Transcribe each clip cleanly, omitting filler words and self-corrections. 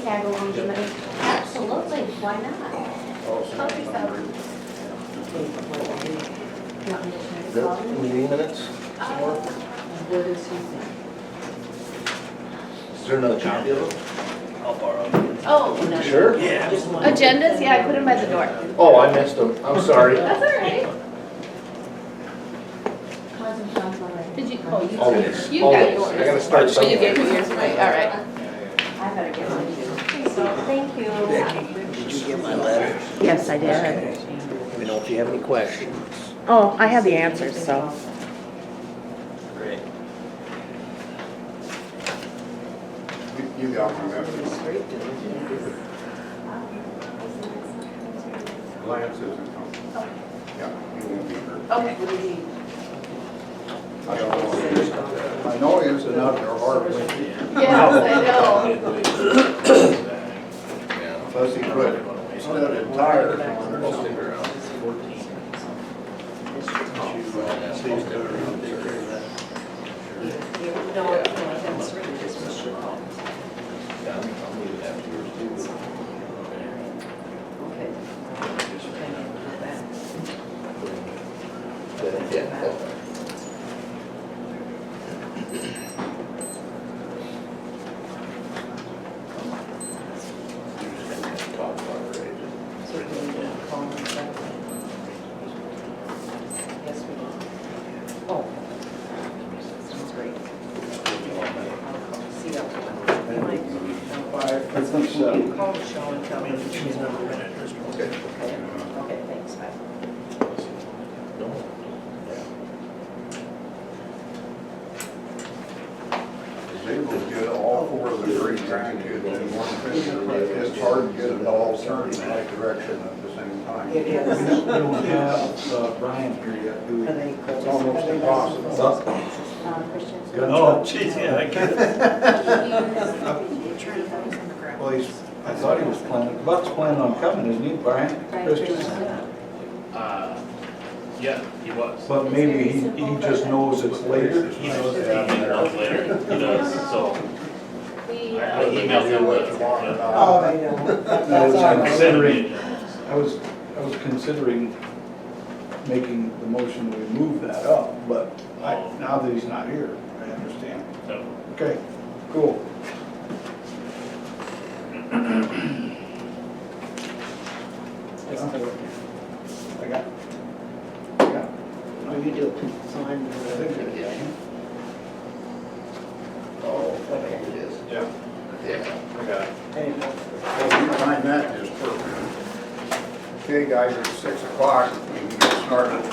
tag along the minutes? Absolutely, why not? Help yourself. The meeting minutes? What does he think? Is there another copy of them? I'll borrow it. Oh, You sure? Yeah. agendas? Yeah, I put them by the door. Oh, I missed them. I'm sorry. That's all right. Did you, oh, you Always. You got Always. yours. I gotta start Oh, you somewhere. gave me yours, right, all right. I better get one too. Thank you. Did you get my letter? Yes, I did. Let me know if you have any questions. Oh, I have the answers, so. Great. You got my message. Lance isn't coming. Yeah, he won't be here. Okay. I don't know. I know he is an outdoor hard with you. Yes, I know. Plus he put studded tires on or something. Yes, we do. Oh. Sounds great. See that one. You call Michelle and tell me that she's not a minute. Okay. Okay, thanks, bye. Was able to get all four of the great grandkids in one picture, but it's hard to get it all turned in the right direction at the same time. It is. We don't have Brian here yet, do we? Are they close? It's almost impossible. Christian? Oh, geez, yeah, I get it. Well, I thought he was planning, Buck's planning on coming, isn't he, Brian? Christian? Yeah, he was. But maybe he just knows it's later. He knows that he knows later. He does, so. I emailed him with. Oh, I know. I was considering, Yeah. I was considering making the motion to move that up, but now that he's not here, I understand. So, Okay, cool. I got. Oh, you do. So I'm. Oh, okay, it is. Yeah. Yeah. I got it. Anymore. Well, you find that just perfect. Okay, guys, it's 6 o'clock, we can get started.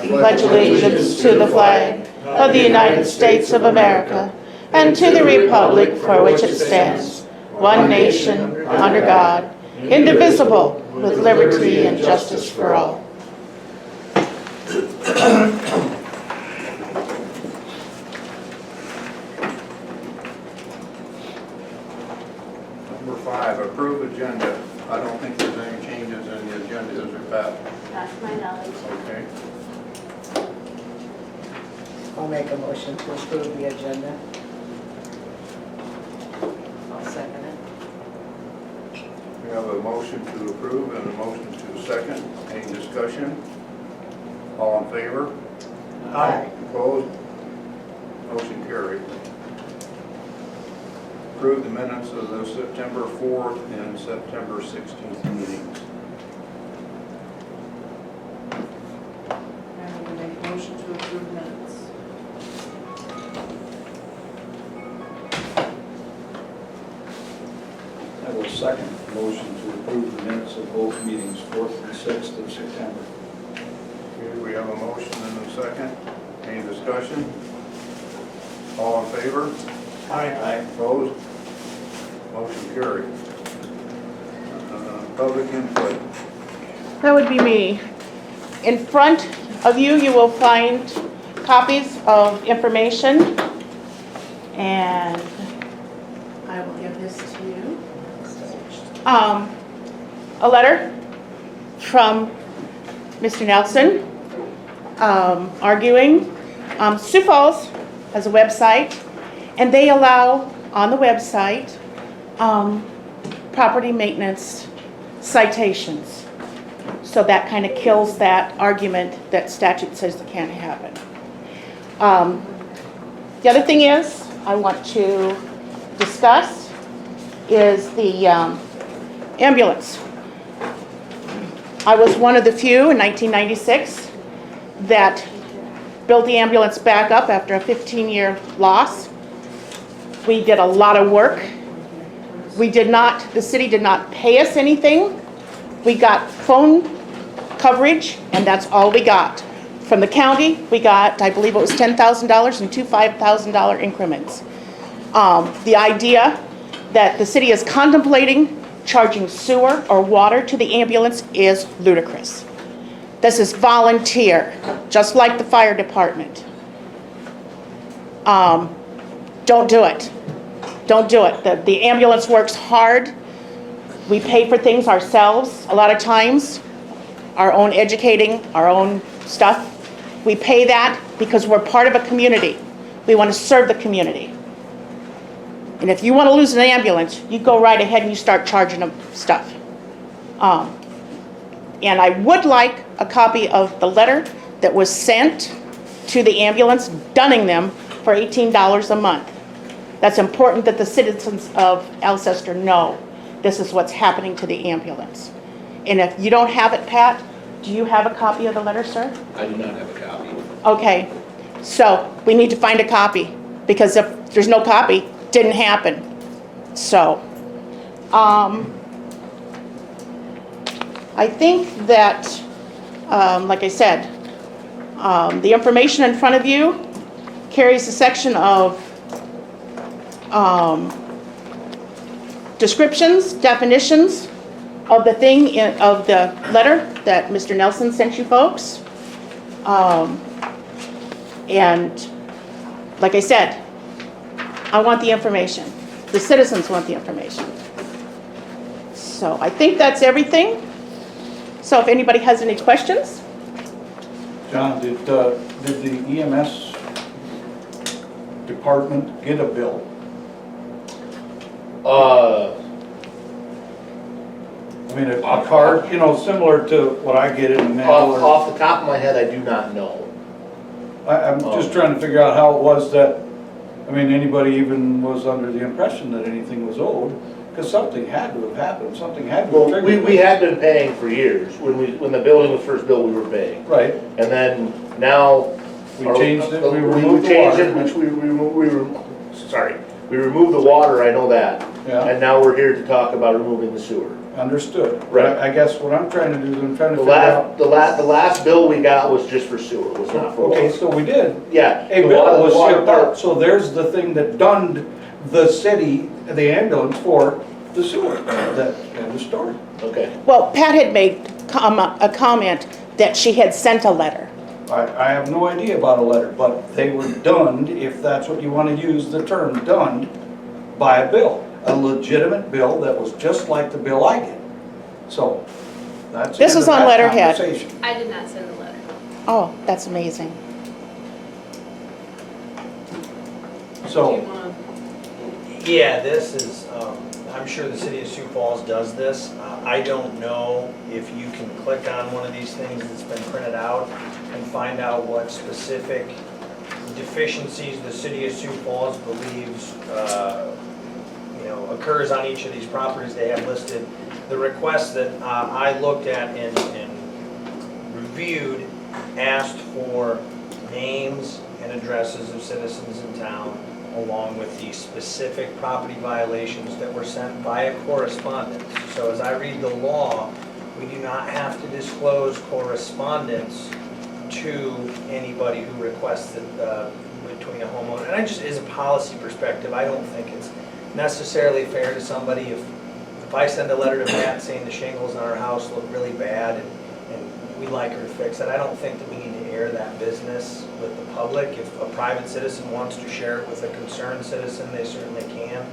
Pledge allegiance to the flag of the United States of America and to the republic for which it stands, one nation, under God, indivisible, with liberty and justice for all. Number 5, approve agenda. I don't think there's any changes in the agenda, is there, Pat? That's my knowledge. Okay. I'll make a motion to approve the agenda. I'll second it. We have a motion to approve and a motion to second. Any discussion? All in favor? Aye. Opposed? Motion carried. Approve the minutes of the September 4th and September 16th meetings. I'm going to make a motion to approve minutes. I will second the motion to approve the minutes of both meetings, 4th and 6th of September. Okay, we have a motion and a second. Any discussion? All in favor? Aye. Opposed? Motion carried. Public input. That would be me. In front of you, you will find copies of information, and I will give this to you. A letter from Mr. Nelson arguing. Sioux Falls has a website, and they allow on the website, property maintenance citations. So that kind of kills that argument that statute says it can't happen. The other thing is, I want to discuss is the ambulance. I was one of the few in 1996 that built the ambulance back up after a 15-year loss. We did a lot of work. The city did not pay us anything. We got phone coverage, and that's all we got. From the county, we got, I believe it was $10,000 in two $5,000 increments. The idea that the city is contemplating charging sewer or water to the ambulance is ludicrous. This is volunteer, just like the fire department. Don't do it. Don't do it. The ambulance works hard. We pay for things ourselves a lot of times, our own educating, our own stuff. We pay that because we're part of a community. We want to serve the community. And if you want to lose an ambulance, you go right ahead and you start charging them stuff. And I would like a copy of the letter that was sent to the ambulance dunning them for $18 a month. That's important that the citizens of Alcester know this is what's happening to the ambulance. And if you don't have it, Pat, do you have a copy of the letter, sir? I do not have a copy. Okay, so we need to find a copy, because if there's no copy, it didn't happen. So, I think that, like I said, the information in front of you carries a section of descriptions, definitions of the thing, of the letter that Mr. Nelson sent you folks. And like I said, I want the information. The citizens want the information. So I think that's everything. So if anybody has any questions? John, did the EMS department get a bill? I mean, a card, you know, similar to what I get in the mail. Off the top of my head, I do not know. I'm just trying to figure out how it was that, I mean, anybody even was under the impression that anything was owed, because something had to have happened, something had to have Well, triggered. we had been paying for years. When the building was first built, we were paying. Right, And then now. we changed it, we We removed the changed it, water. which we removed the water, I know that. Yeah, And now we're here to talk about removing the sewer. understood. Right. I guess what I'm trying to do is I'm trying to The figure out. the last bill we got was just for sewer, was not for Okay, water. so we did. Yeah. A the bill water- was the water shipped part- out, so there's the thing that dunned the city, the ambulance for the sewer, that end of story. Okay. Well, Pat had made a comment that she had sent a letter. I have no idea about a letter, but they were dunned, if that's what you want to use the term, dunned by a bill, a legitimate bill that was just like the bill I get. So, that's the This end is of on that letterhead. conversation. I did not send the letter. Oh, that's amazing. Do you So, want Yeah, this is, I'm sure the city of Sioux Falls does this. I don't know if you can click on one of these things that's been printed out and find out what specific deficiencies the city of Sioux Falls believes, occurs on each of these properties they have listed. The request that I looked at and reviewed asked for names and addresses of citizens in town, along with the specific property violations that were sent via correspondence. So as I read the law, we do not have to disclose correspondence to anybody who requests it between a homeowner. And I just, as a policy perspective, I don't think it's necessarily fair to somebody if I send a letter to Pat saying the shingles on our house look really bad and we'd like her to fix it. I don't think that we need to air that business with the public. If a private citizen wants to share it with a concerned citizen, they certainly can.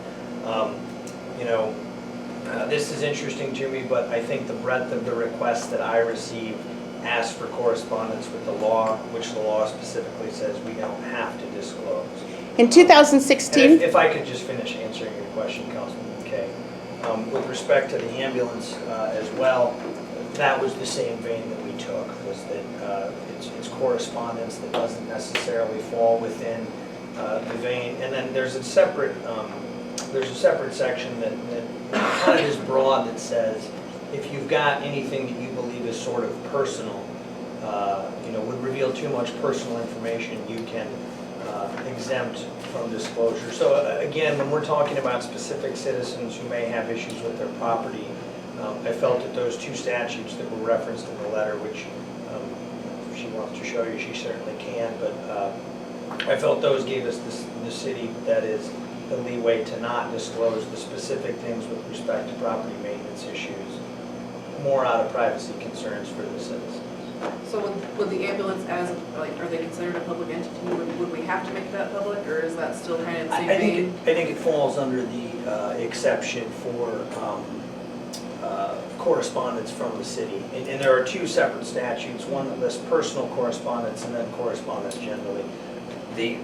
This is interesting to me, but I think the breadth of the requests that I receive ask for correspondence with the law, which the law specifically says we don't have to disclose. In 2016, And if I could just finish answering your question, Councilman McKay. With respect to the ambulance as well, that was the same vein that we took, was that it's correspondence that doesn't necessarily fall within the vein. And then there's a separate section that kind of is broad that says, if you've got anything that you believe is sort of personal, would reveal too much personal information, you can exempt from disclosure. So again, when we're talking about specific citizens who may have issues with their property, I felt that those two statutes that were referenced in the letter, which if she wants to show you, she certainly can, but I felt those gave us the city, that is, the leeway to not disclose the specific things with respect to property maintenance issues, more out of privacy concerns for the citizens. So would the ambulance are they considered a public entity? Would we have to make that public, or is that still kind of the same vein? I think it falls under the exception for correspondence from the city. And there are two separate statutes, one that lists personal correspondence and then correspondence generally. The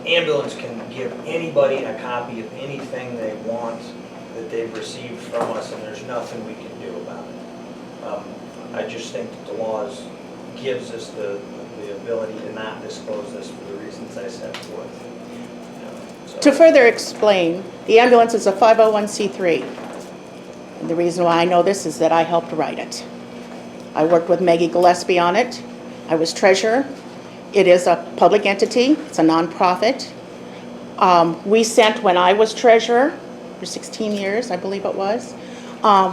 ambulance can give anybody a copy of anything they want that they've received from us, and there's nothing we can do about it. I just think that the laws gives us the ability to not disclose this for the reasons I set forth. So. to further explain, the ambulance is a 501c3. And the reason why I know this is that I helped write it. I worked with Maggie Gillespie on it. I was treasurer. It is a public entity. It's a nonprofit. We sent, when I was treasurer, for 16 years, I believe it was,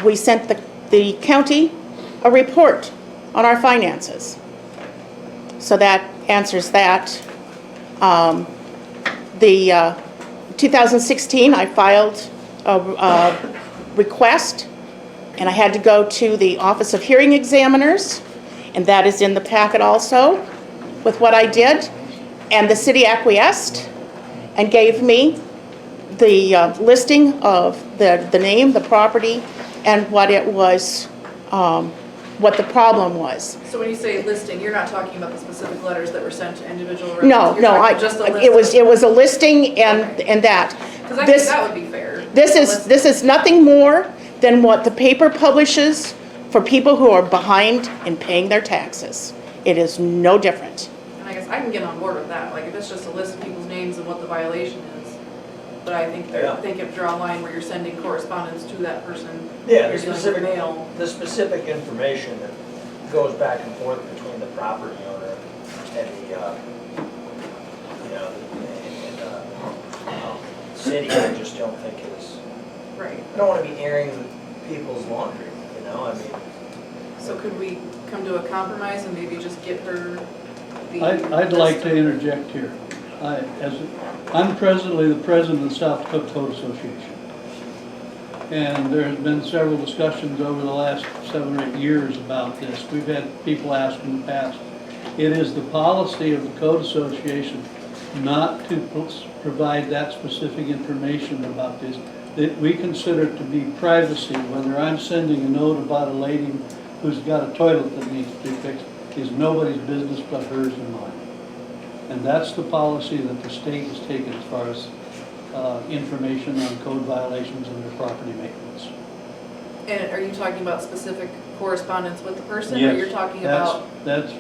we sent the county a report on our finances. So that answers that. The 2016, I filed a request, and I had to go to the Office of Hearing Examiners, and that is in the packet also with what I did. And the city acquiesced and gave me the listing of the name, the property, and what it was, what the problem was. So when you say listing, you're not talking about the specific letters that were sent to individual residents? No, You're no, talking just a list it was a listing and that. Because I think that would be fair. This is nothing more than what the paper publishes for people who are behind in paying their taxes. It is no different. And I guess I can get on board with that, like if it's just a list of people's names and what the violation is. But I think Yeah. if you draw a line where you're sending correspondence to that person, Yeah, you're dealing with mail. the specific information that goes back and forth between the property owner and the, city, I just don't think is, Right. I don't want to be airing people's laundry, I mean. So could we come to a compromise and maybe just get her the I'd like list to of- interject here. I'm presently the president of the South Dakota Code Association. And there has been several discussions over the last 7 or 8 years about this. We've had people ask in the past. It is the policy of the Code Association not to provide that specific information about this. That we consider it to be privacy. Whether I'm sending a note about a lady who's got a toilet that needs to be fixed is nobody's business but hers and mine. And that's the policy that the state has taken as far as information on code violations and their property maintenance. And are you talking about specific correspondence with the person? Or Yes, you're talking about? That's,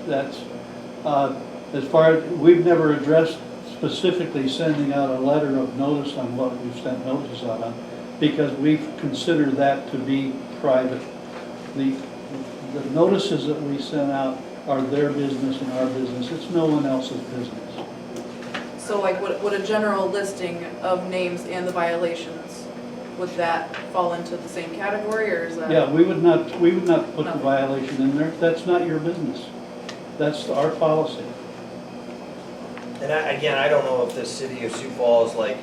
as far as, we've never addressed specifically sending out a letter of notice on what we've sent notices out on, because we've considered that to be private. The notices that we send out are their business and our business. It's no one else's business. So like would a general listing of names and the violations, would that fall into the same category, or is that? Yeah, we would not put the No. violation in there. That's not your business. That's our policy. And I don't know if the city of Sioux Falls, it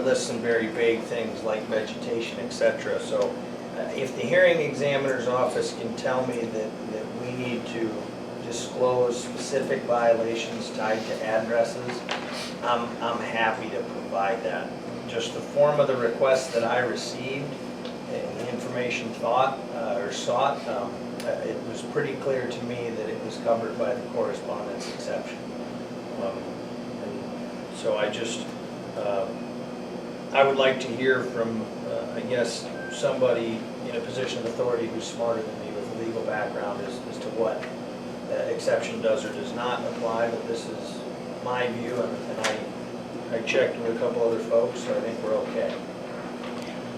lists some very vague things like vegetation, et cetera. So if the hearing examiner's office can tell me that we need to disclose specific violations tied to addresses, I'm happy to provide that. Just the form of the request that I received and the information sought, it was pretty clear to me that it was covered by the correspondence exception. And So I just, I would like to hear from, I guess, somebody in a position of authority who's smarter than me with a legal background as to what exception does or does not apply, but this is my view, and I checked with a couple other folks, so I think we're okay.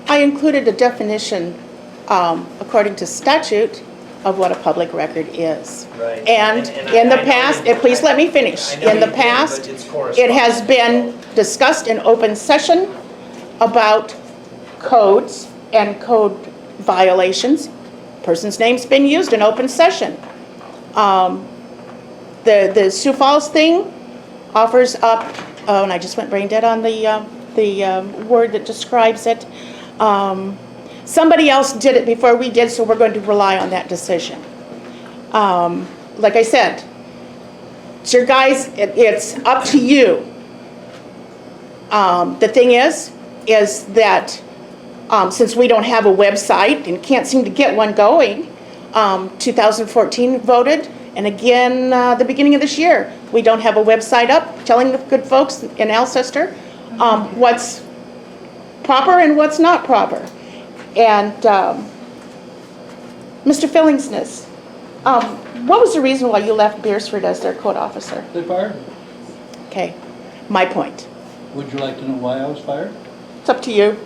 I included a definition, according to statute, of what a public record is. Right. And in the past, please let me finish. In the past, it has been discussed in open session about codes and code violations. Person's name's been used in open session. The Sioux Falls thing offers up, oh, and I just went brain dead on the word that describes it. Somebody else did it before we did, so we're going to rely on that decision. Like I said, it's your guys, it's up to you. The thing is that since we don't have a website and can't seem to get one going, 2014 voted, and again, the beginning of this year, we don't have a website up telling the good folks in Alcester what's proper and what's not proper. And Mr. Fillingsness, what was the reason why you left Beersford as their code officer? They fired me. Okay, my point. Would you like to know why I was fired? It's up to you.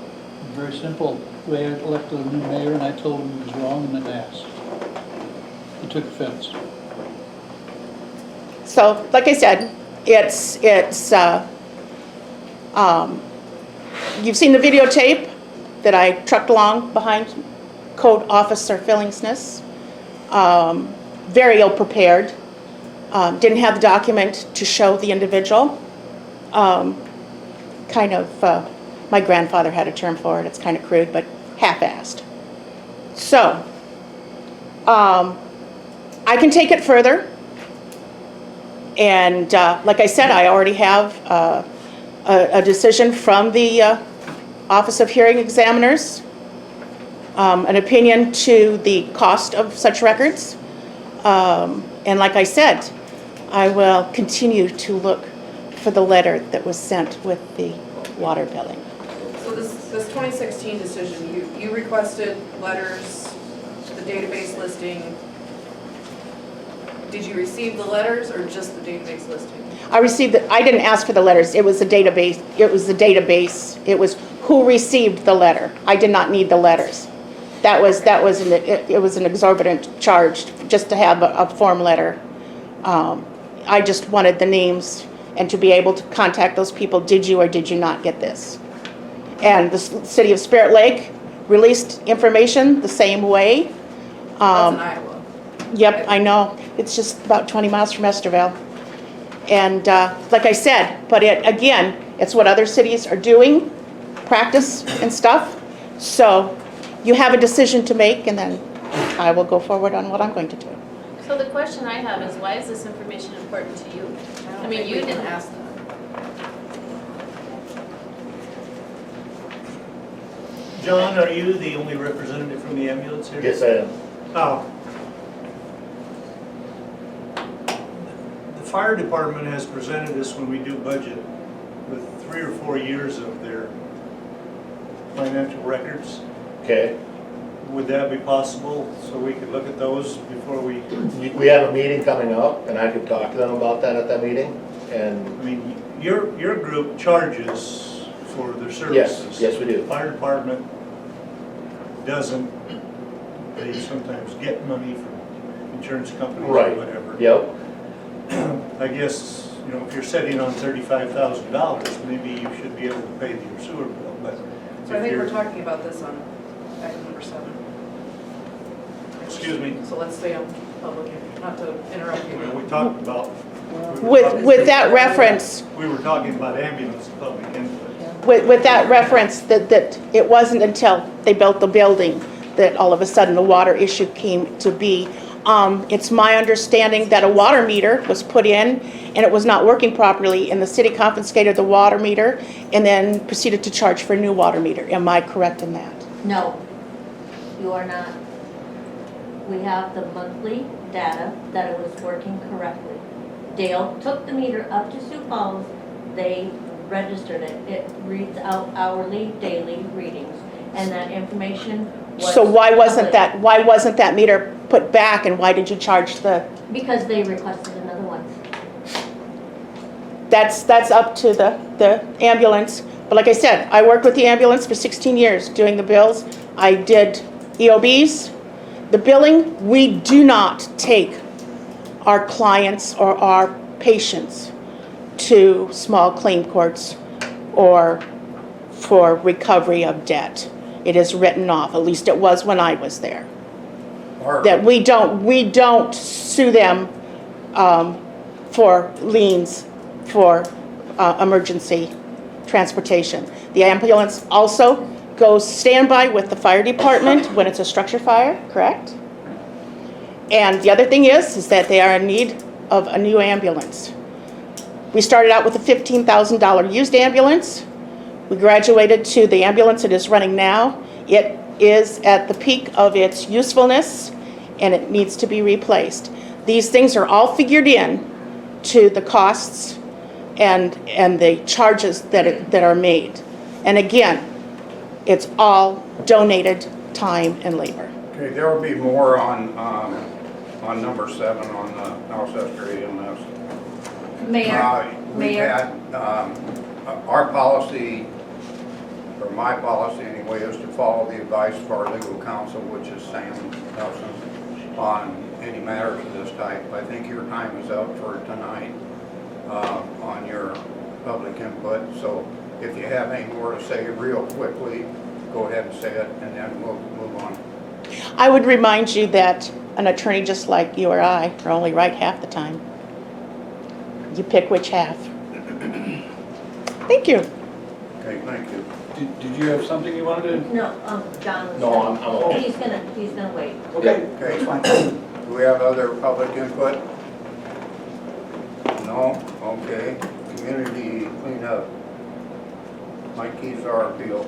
Very simple. We had elected a new mayor and I told him he was wrong and then asked. He took offense. So, like I said, you've seen the videotape that I trucked along behind Code Officer Fillingsness. Very ill prepared. Didn't have the document to show the individual. My grandfather had a term for it. It's kind of crude, but half-assed. So, I can take it further. And like I said, I already have a decision from the Office of Hearing Examiners, an opinion to the cost of such records. And like I said, I will continue to look for the letter that was sent with the water billing. So this 2016 decision, you requested letters, the database listing. Did you receive the letters or just the database listing? I received it. I didn't ask for the letters. It was the database. It was the database. It was who received the letter. I did not need the letters. It was an exorbitant charge just to have a form letter. I just wanted the names and to be able to contact those people. Did you or did you not get this? And the city of Spirit Lake released information the same way. That's in Iowa. Yep, I know. It's just about 20 miles from Esterville. And like I said, but again, it's what other cities are doing, practice and stuff. So you have a decision to make, and then I will go forward on what I'm going to do. So the question I have is, why is this information important to you? I mean, you didn't ask that. John, are you the only representative from the ambulance here? Yes, I am. Oh. The fire department has presented us when we do budget with 3 or 4 years of their financial records. Okay. Would that be possible, so we could look at those before we, We have a meeting coming up, and I could talk to them about that at that meeting, and I mean, your group charges for their services. yes, we do. The fire department doesn't. They sometimes get money from insurance companies or Right. whatever. Yep. I guess, you know, if you're sitting on $35,000, maybe you should be able to pay your sewer bill, but So I if think we're you're, talking about this on item number 7. excuse me, So let's stay on public, not to interrupt you. we talked about. With that reference, We were talking about ambulance and public input. with that reference that it wasn't until they built the building that all of a sudden the water issue came to be. It's my understanding that a water meter was put in and it was not working properly, and the city confiscated the water meter and then proceeded to charge for a new water meter. Am I correct in that? No, you are not. We have the monthly data that it was working correctly. Dale took the meter up to Sioux Falls. They registered it, it reads out hourly, daily readings, and that information was. So why wasn't published that meter put back, and why did you charge the, Because they requested another one. that's up to the ambulance. But like I said, I worked with the ambulance for 16 years doing the bills. I did EOBs. The billing, we do not take our clients or our patients to small claim courts or for recovery of debt. It is written off, at least it was when I was there. That we don't sue them for liens for emergency transportation. The ambulance also goes standby with the fire department when it's a structure fire, correct? And the other thing is that they are in need of a new ambulance. We started out with a $15,000 used ambulance. We graduated to the ambulance it is running now. It is at the peak of its usefulness, and it needs to be replaced. These things are all figured in to the costs and the charges that are made. And again, it's all donated time and labor. Okay, there will be more on number 7 on the Alcester EMS. Mayor, We've Mayor. had, our policy, or my policy anyway, is to follow the advice of our legal counsel, which is Sam Nelson, on any matters of this type. I think your time is up for tonight on your public input. So if you have any more to say real quickly, go ahead and say it, and then we'll move on. I would remind you that an attorney just like you or I are only right half the time. You pick which half. Thank you. Okay, thank you. Did you have something you wanted to? No, John was. No, I'm okay. He's gonna wait. Okay, Okay. that's fine. Do we have other public input? No? Okay. Community cleanup. Mike Keysar appeal.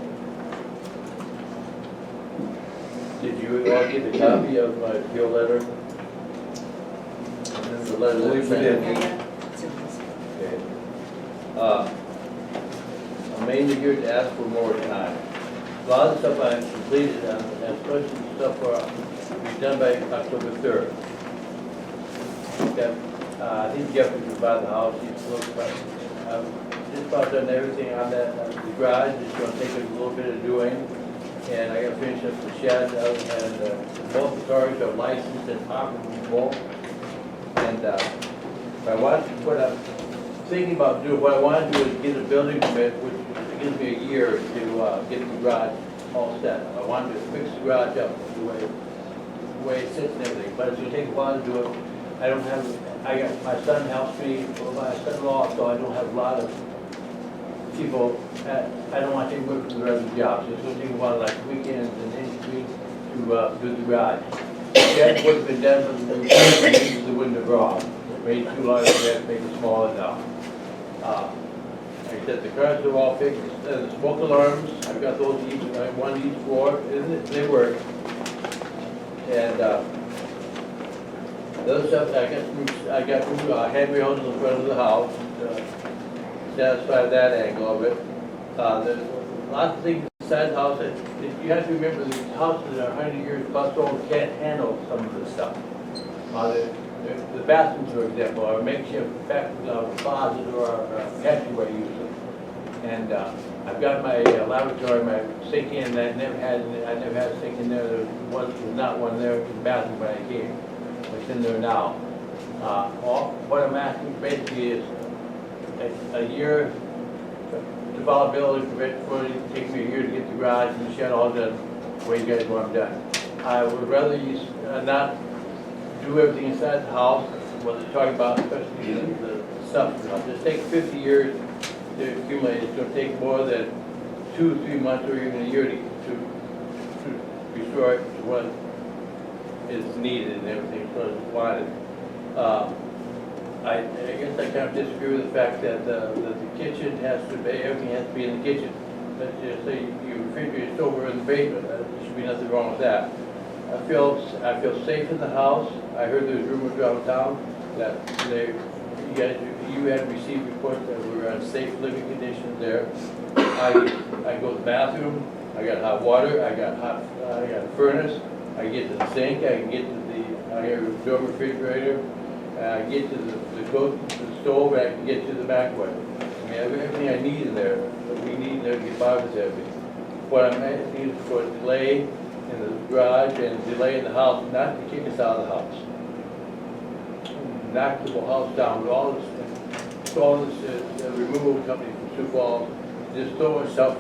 Did you all get a copy of my appeal letter? And then the letter that Believe we did. Okay. I'm mainly here to ask for more time. A lot of stuff I've completed, and especially the stuff to be done by October 3rd. I think Jeff was by the house, he's looked, but I've just about done everything on that, the garage. It's gonna take a little bit of doing. And I gotta finish up the shed, and both the cars are licensed and operable. And what I'm thinking about doing, what I want to do is get a building permit, which gives me a year to get the garage all set. I want to fix the garage up the way it sits and everything, but it's gonna take a while to do it. I got, my son helps me, or my son-in-law, so I don't have a lot of people, I don't want to take work from the regular jobs. It's going to take a while, like weekends and in between, to do the garage. That would have been done, but the window wrong. Made too large, we had to make it smaller now. Like I said, the cars are all fixed. The smoke alarms, I've got those each, one each floor, and they work. And the other stuff, I got new handrails in front of the house. Satisfy that angle of it. There's lots of things inside the house that you have to remember, the houses that are 100 years plus old can't handle some of this stuff. The bathrooms, for example, are makeshift closet or a passageway usually. And I've got my lavatory, my sink in, I never had a sink in there. There was not one there in the bathroom when I came. It's in there now. What I'm asking basically is a year developability permit for it. Take me a year to get the garage and the shed all done the way you guys want them done. I would rather you not do everything inside the house, what they're talking about, especially the stuff. Just take 50 years to accumulate. It's going to take more than 2 or 3 months or even a year to restore it to what is needed and everything what is wanted. I guess I kind of disagree with the fact that the kitchen has to be, everything has to be in the kitchen. Let's just say your refrigerator is over in the basement, there should be nothing wrong with that. I feel safe in the house. I heard there's rumors around town that you guys you had received reports that we were on safe living conditions there. I go to the bathroom, I got hot water, I got a furnace, I get to the sink, I can get to I have a door refrigerator, I get to the stove, I can get to the microwave. I mean, everything I need in there, that we need there to get by with everything. What I'm asking is for a delay in the garage and a delay in the house, not to kick us out of the house. Knock the whole house down with all this removal company from Sioux Falls, just throwing stuff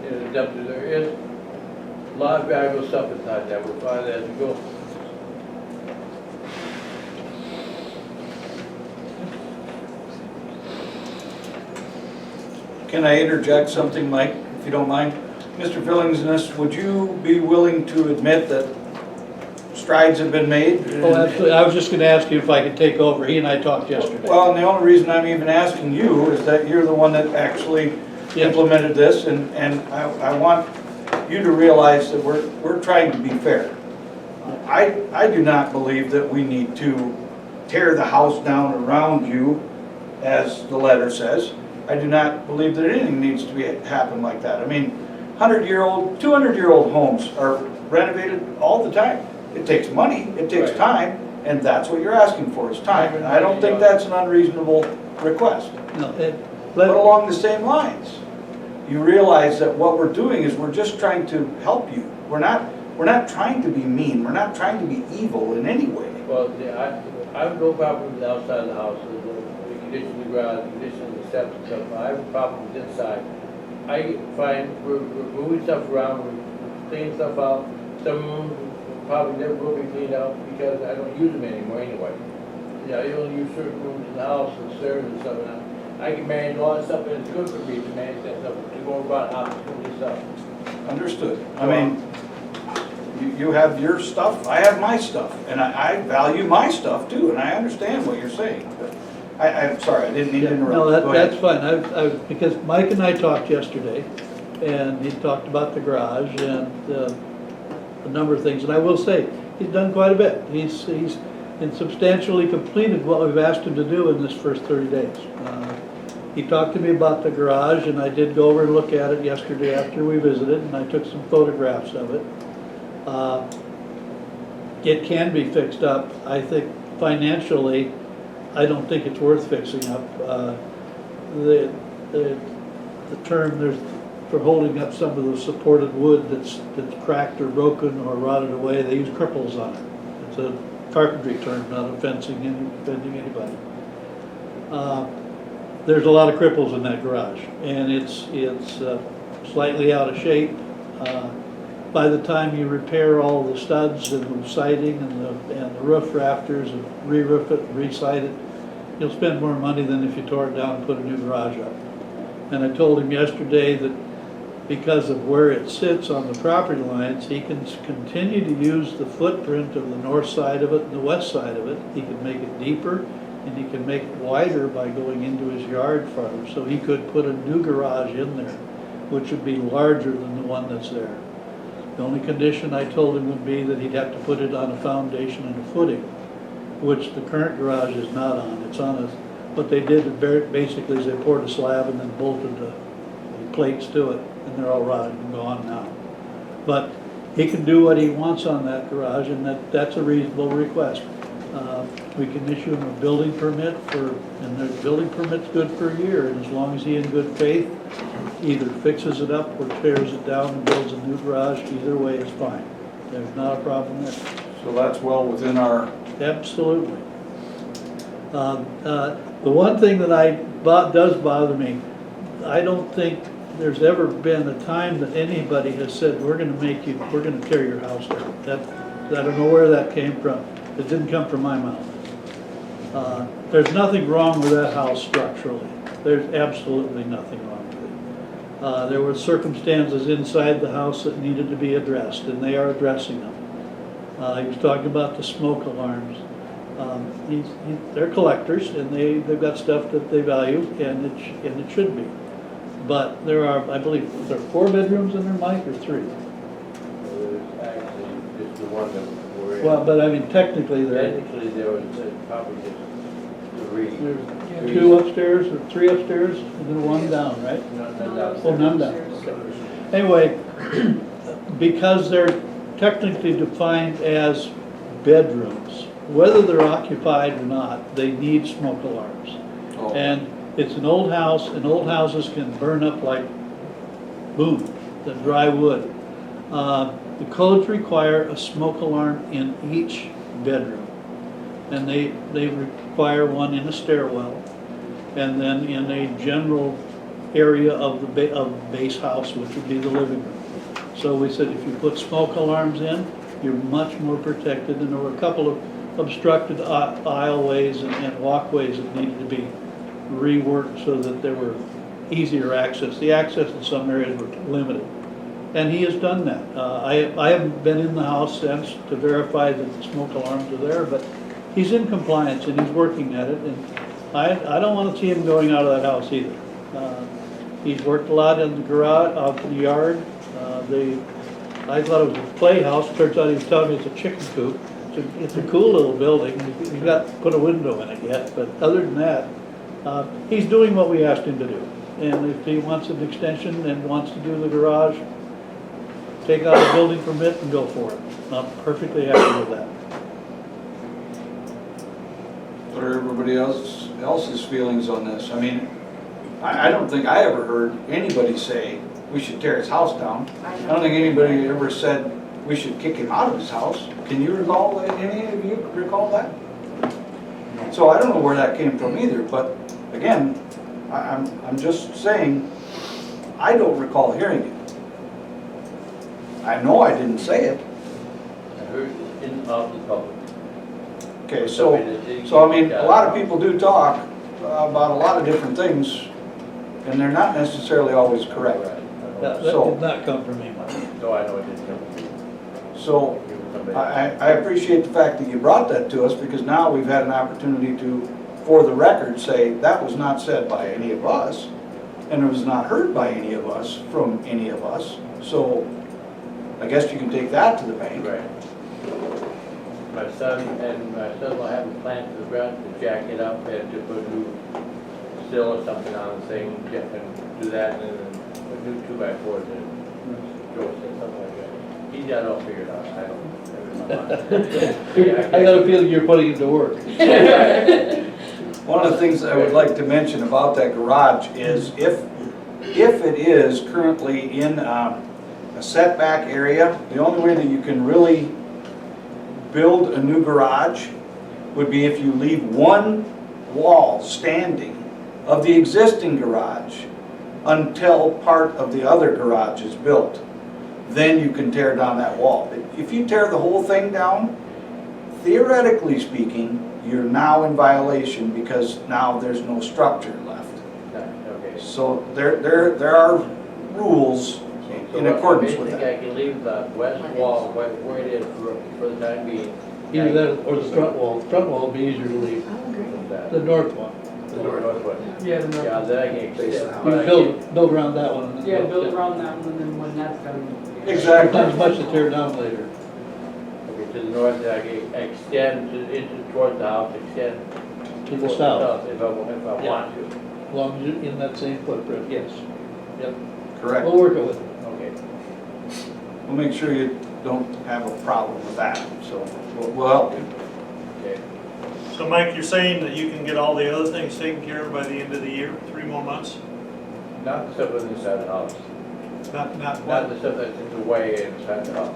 in the dumpster. There is a lot of valuable stuff inside that. We'll find that as we go. Can I interject something, Mike, if you don't mind? Mr. Fillingsness, would you be willing to admit that strides have been made? Oh, absolutely. I was just gonna ask you if I could take over. He and I talked yesterday. Well, and the only reason I'm even asking you is that you're the one that actually implemented this, and I want you to realize that we're trying to be fair. I do not believe that we need to tear the house down around you, as the letter says. I do not believe that anything needs to happen like that. I mean, 100-year-old, 200-year-old homes are renovated all the time. It takes money, it takes time, and that's what you're asking for, is time. And I don't think that's an unreasonable request. No, But along the same lines, you realize that what we're doing is we're just trying to help you. We're not trying to be mean. We're not trying to be evil in any way. Well, I have no problem with the outside of the house, the condition of the ground, the condition of the steps and stuff. I have a problem with inside. I find we're moving stuff around, we're cleaning stuff out. Some rooms probably never will be cleaned out because I don't use them anymore anyway. Yeah, I only use certain rooms in the house and stairs and stuff. And I can manage a lot of stuff, and it's good for me to manage that stuff, to go about opportunity stuff. Understood. I mean, you have your stuff, I have my stuff, and I value my stuff too, and I understand what you're saying. But I'm sorry, I didn't mean to interrupt. No, Go ahead. that's fine. Because Mike and I talked yesterday, and he talked about the garage and a number of things. And I will say, he's done quite a bit. He's substantially completed what we've asked him to do in this first 30 days. He talked to me about the garage, and I did go over and look at it yesterday after we visited, and I took some photographs of it. It can be fixed up. I think financially, I don't think it's worth fixing up. The term there's for holding up some of the supported wood that's cracked or broken or rotted away, they use cripples on it. It's a carpentry term, not offending anybody. There's a lot of cripples in that garage, and it's slightly out of shape. By the time you repair all the studs and the siding and the roof rafters and re-roof it, re-side it, you'll spend more money than if you tore it down and put a new garage up. And I told him yesterday that because of where it sits on the property lines, he can continue to use the footprint of the north side of it and the west side of it. He can make it deeper and he can make it wider by going into his yard farther. So he could put a new garage in there, which would be larger than the one that's there. The only condition I told him would be that he'd have to put it on a foundation and a footing, which the current garage is not on. It's on a, what they did basically is they poured a slab and then bolted the plates to it, and they're all rotted and gone now. But he can do what he wants on that garage, and that's a reasonable request. We can issue him a building permit and the building permit's good for a year, and as long as he in good faith either fixes it up or tears it down and builds a new garage, either way is fine. There's not a problem there. So that's well within our... Absolutely. The one thing that does bother me, I don't think there's ever been a time that anybody has said, we're going to tear your house down. I don't know where that came from. It didn't come from my mouth. There's nothing wrong with that house structurally. There's absolutely nothing wrong with it. There were circumstances inside the house that needed to be addressed, and they are addressing them. He was talking about the smoke alarms. They're collectors, and they've got stuff that they value, and it should be. But there are, I believe, there are 4 bedrooms in there, Mike, or 3? There's actually just the one that we're in. Well, but I mean, technically there was probably just 3. 2 upstairs or 3 upstairs, and then 1 down, right? Oh, none down, okay. Anyway, because they're technically defined as bedrooms, whether they're occupied or not, they need smoke alarms. Oh. And it's an old house, and old houses can burn up like, boom, the dry wood. The codes require a smoke alarm in each bedroom. And they require one in a stairwell, and then in a general area of the base house, which would be the living room. So we said if you put smoke alarms in, you're much more protected, and there were a couple of obstructed aisleways and walkways that needed to be reworked so that there were easier access. The access in some areas were limited. And he has done that. I haven't been in the house since to verify that the smoke alarms are there, but he's in compliance and he's working at it. And I don't want to see him going out of that house either. He's worked a lot in the garage, out in the yard. I thought it was a playhouse. Turns out he was telling me it's a chicken coop. It's a cool little building. He's got to put a window in it yet, but other than that, he's doing what we asked him to do. And if he wants an extension and wants to do the garage, take out a building permit and go for it. I'm perfectly happy with that. What are everybody else's feelings on this? I mean, I don't think I ever heard anybody say we should tear his house down. I don't think anybody ever said we should kick him out of his house. Can you recall, any of you recall that? So I don't know where that came from either, but again, I'm just saying, I don't recall hearing it. I know I didn't say it. I heard it in the public. Okay, so I mean, a lot of people do talk about a lot of different things, and they're not necessarily always correct. That So- did not come from me. No, I know it didn't come from you. So I appreciate the fact that you brought that to us, because now we've had an opportunity to, for the record, say that was not said by any of us, and it was not heard by any of us from any of us. So I guess you can take that to the bank. Right. My son will have a plan to the ground to jack it up and to put a new sill or something on the thing, and do that, and then a new 2x4 and Joe said something like that. He's got it all figured out, I don't know. I got a feeling you're putting it to work. One of the things I would like to mention about that garage is if it is currently in a setback area, the only way that you can really build a new garage would be if you leave one wall standing of the existing garage until part of the other garage is built. Then you can tear down that wall. If you tear the whole thing down, theoretically speaking, you're now in violation because now there's no structure left. Okay. So there are rules in accordance with I that. think I can leave the west wall where it is for the time being. Either that or the front wall. The front wall will be easier to leave. The north one. The north one. Yeah, the north. Yeah, then I can extend. You build around that one. and then Yeah, build around that one, and then when that's done. Exactly. There's much to tear down later. Okay, to the north, I can extend towards the house, extend. To the towards south, If I want to. as long as you're in that same footprint, yes. Yep. Correct. We'll work it with it. Okay. We'll make sure you don't have a problem with that, so we'll help you. Okay. So Mike, you're saying that you can get all the other things taken care of by the end of the year, 3 more months? Not the stuff on the inside of the house. Not Not what? the stuff that's in the way inside the house.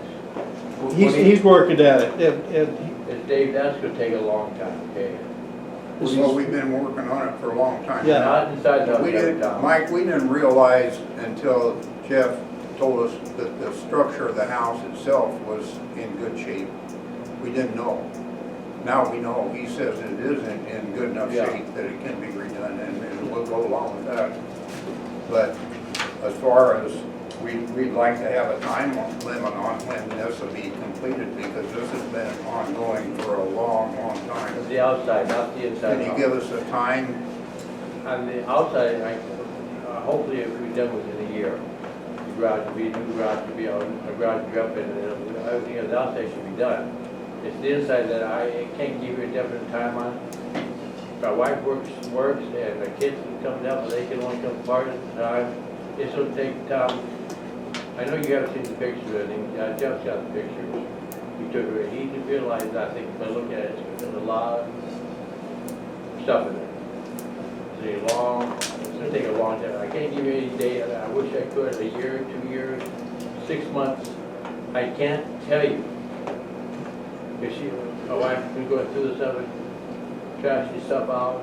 He's working at it, and Dave, that's gonna take a long time, okay? Well, we've been working on it for a long time. Yeah. Not inside the house, We every didn't, time. Mike, we didn't realize until Jeff told us that the structure of the house itself was in good shape. We didn't know. Now we know. He says it is in good enough Yeah. shape that it can be redone, and we'll go along with that. But as far as, we'd like to have a time limit on when this will be completed, because this has been ongoing for a long, long time. The outside, not the inside. Can you give us a time? On the outside, hopefully it will be done within a year. The garage will be, a new garage will be, a garage will be up, and everything on the outside should be done. It's the inside that I can't give you a definite time on. my wife works, and the kids can come down, but they can only come part of the time. This will take time. I know you haven't seen the picture, I think, Jeff's got the pictures. He took it, he didn't realize, I think, if I look at it, there's a lot of stuff in there. It's gonna take a long time. I can't give you any date, I wish I could, a year, 2 years, 6 months. I can't tell you. Because my wife's been going through this other, trashing stuff out.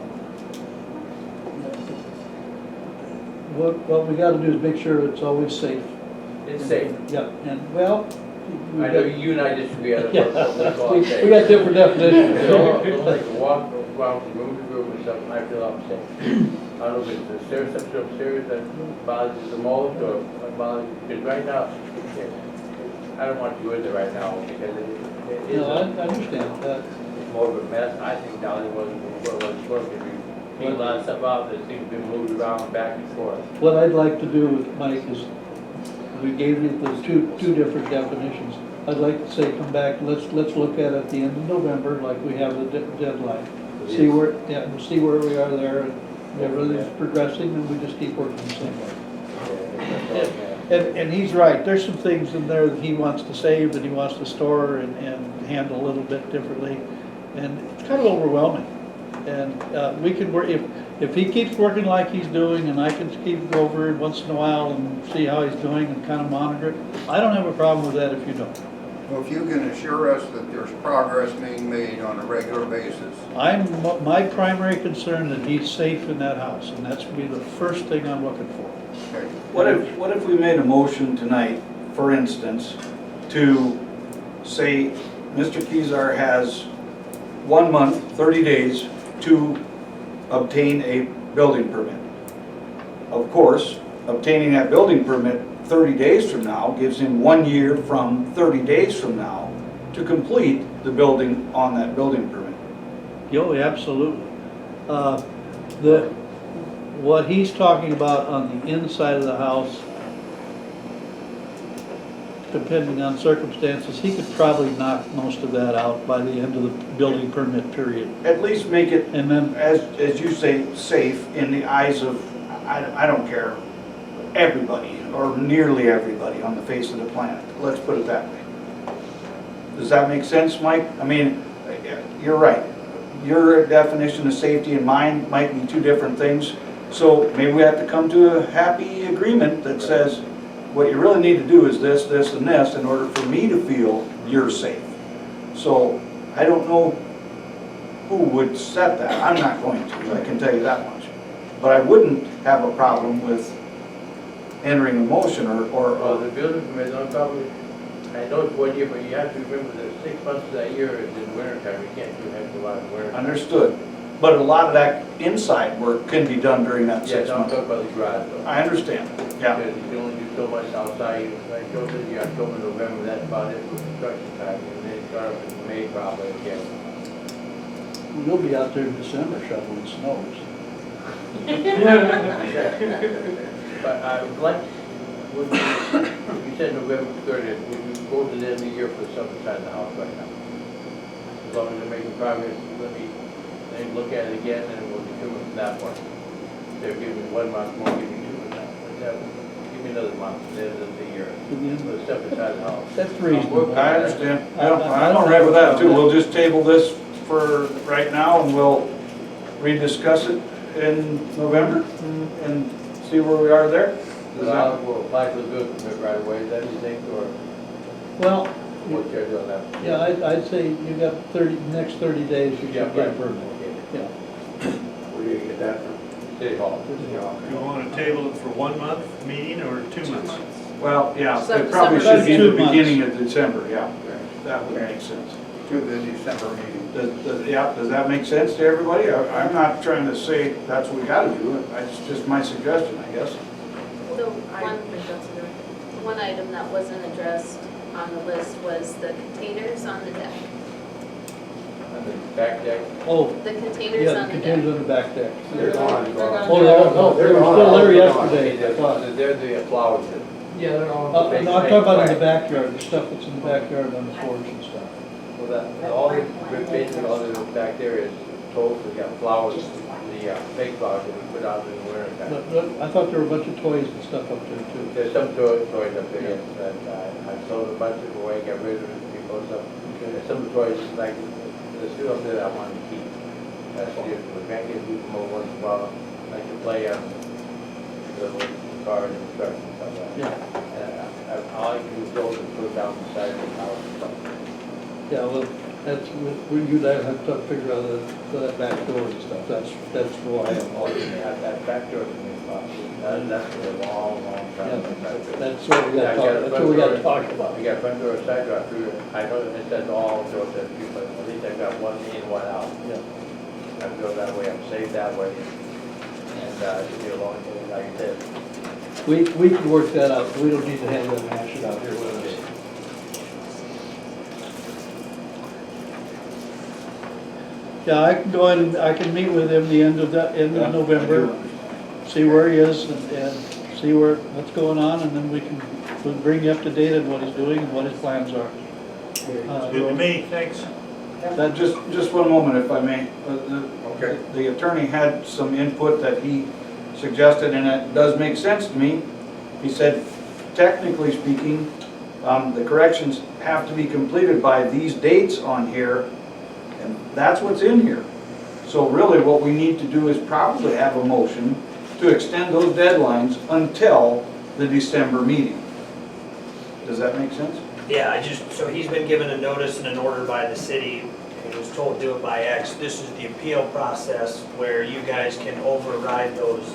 What we gotta do is make sure it's always safe. It's safe. Yeah, and well. we I know got- you and I disagree on it, Yeah. but let's go We on we safe. got different definitions. Don't like to walk around from room to room and stuff, I feel upset. I don't know if it's the stairs upstairs that bothers you the most, or what bothers you, because right now, I don't want you in there right now, because it is No, I understand that. it's more of a mess, I think, down there wasn't what was supposed to be. Take a lot of stuff out, that things been moved around back and forth. What I'd like to do with Mike is, we gave you the two different definitions. I'd like to say, come back, let's look at it at the end of November, like we have the deadline. See where, yeah, we'll see where we are there, and everything's progressing, and we just keep working the same way. And he's right, there's some things in there that he wants to save, that he wants to store and handle a little bit differently, and it's kind of overwhelming. And we can work, if he keeps working like he's doing, and I can keep over it once in a while and see how he's doing and kind of monitor it, I don't have a problem with that if you don't. Well, if you can assure us that there's progress being made on a regular basis. My primary concern that he's safe in that house, and that's gonna be the first thing I'm looking for. Okay. What if we made a motion tonight, for instance, to say Mr. Kezar has 1 month, 30 days to obtain a building permit. Of course, obtaining that building permit 30 days from now gives him 1 year from 30 days from now to complete the building on that building permit. Yo, absolutely. What he's talking about on the inside of the house, depending on circumstances, he could probably knock most of that out by the end of the building permit period. At least make it, And then, as you say, safe in the eyes of, I don't care, everybody, or nearly everybody on the face of the planet. Let's put it that way. Does that make sense, Mike? I mean, you're right. Your definition of safety and mine might be two different things. So maybe we have to come to a happy agreement that says, what you really need to do is this, this, and this in order for me to feel you're safe. So I don't know who would set that. I'm not going to, I can tell you that much. But I wouldn't have a problem with entering a motion Well, the building permit, no problem. I know it's 1 year, but you have to remember that 6 months of that year is in winter time. You can't do heck of a lot in winter. Understood. But a lot of that inside work can be done during that 6 Yes, I'm months. talking about the garage though. I understand, yeah. Because you can only do so much outside. Like Joe said, you October, November, that's about it for construction time. And then start up in May probably again. we'll be out there in December shoveling snows. But I would like, you said November 30th, we go to the end of the year for the stuff inside the house right now. As long as they're making progress, let me look at it again and we'll determine from that point. They're giving me 1 month more, give me 2 months. Give me another month, at the end of the year, for the stuff inside the house. That's reasonable. I understand. I'm all right with that too. We'll just table this for right now and we'll rediscuss it in November and see where we are there. Does that- We'll apply for the building permit right away, is that what you think, or Well, what's your idea on that? yeah, I'd say you got next 30 days, you Yeah, should get a right. permit. Okay. Yeah. Where do you get that from? City Hall. You want to table it for 1 month meeting or 2 months? Well, yeah, So it probably December should be the 2 months. beginning of December, yeah. That would make sense. To the December meeting. Does that make sense to everybody? I'm not trying to say that's what we gotta do. It's just my suggestion, I guess. The I one, think that's good. one item that wasn't addressed on the list was the containers on the deck. On the back deck? Oh, The containers yeah, the on the containers deck. on the back deck. They're gone. Oh, they were still there yesterday, I thought. They're the flowers. Yeah, they're all. No, I'm talking about in the backyard, the stuff that's in the backyard on the porch and stuff. Well, all the, basically all that's back there is soap, we got flowers, the fake flowers that we put out in the winter time. But I thought there were a bunch of toys and stuff up there too. There's some toys up there, yes, and I sold a bunch of them away, got rid of it, because some of the toys, like, there's two up there that I wanted to keep. That's the, we can't get people more once in a while, like to play on little cars and trucks and stuff like that. Yeah. And all I can do is go and put it down the side of the house or something. Yeah, well, that's, you guys have to figure out that back door and stuff, that's why I'm all. That back door can be possible, that's for a long, long time. That's what we gotta talk about. We got front door and side door, I know it says all doors that you, but at least I've got one in, one out. Yeah. I go that way, I'm safe that way, and it should be a long day, like I said. We can work that out, we don't need to have them hash it out here with us. Yeah, I can go in, I can meet with him the end of November, see where he is and see what's going on, and then we'll bring you up to date on what he's doing and what his plans are. Good to me, thanks. That just one moment, if I may. Okay. The attorney had some input that he suggested, and it does make sense to me. He said, technically speaking, the corrections have to be completed by these dates on here, and that's what's in here. So really what we need to do is probably have a motion to extend those deadlines until the December meeting. Does that make sense? Yeah, so he's been given a notice and an order by the city, and he was told do it by X. This is the appeal process where you guys can override those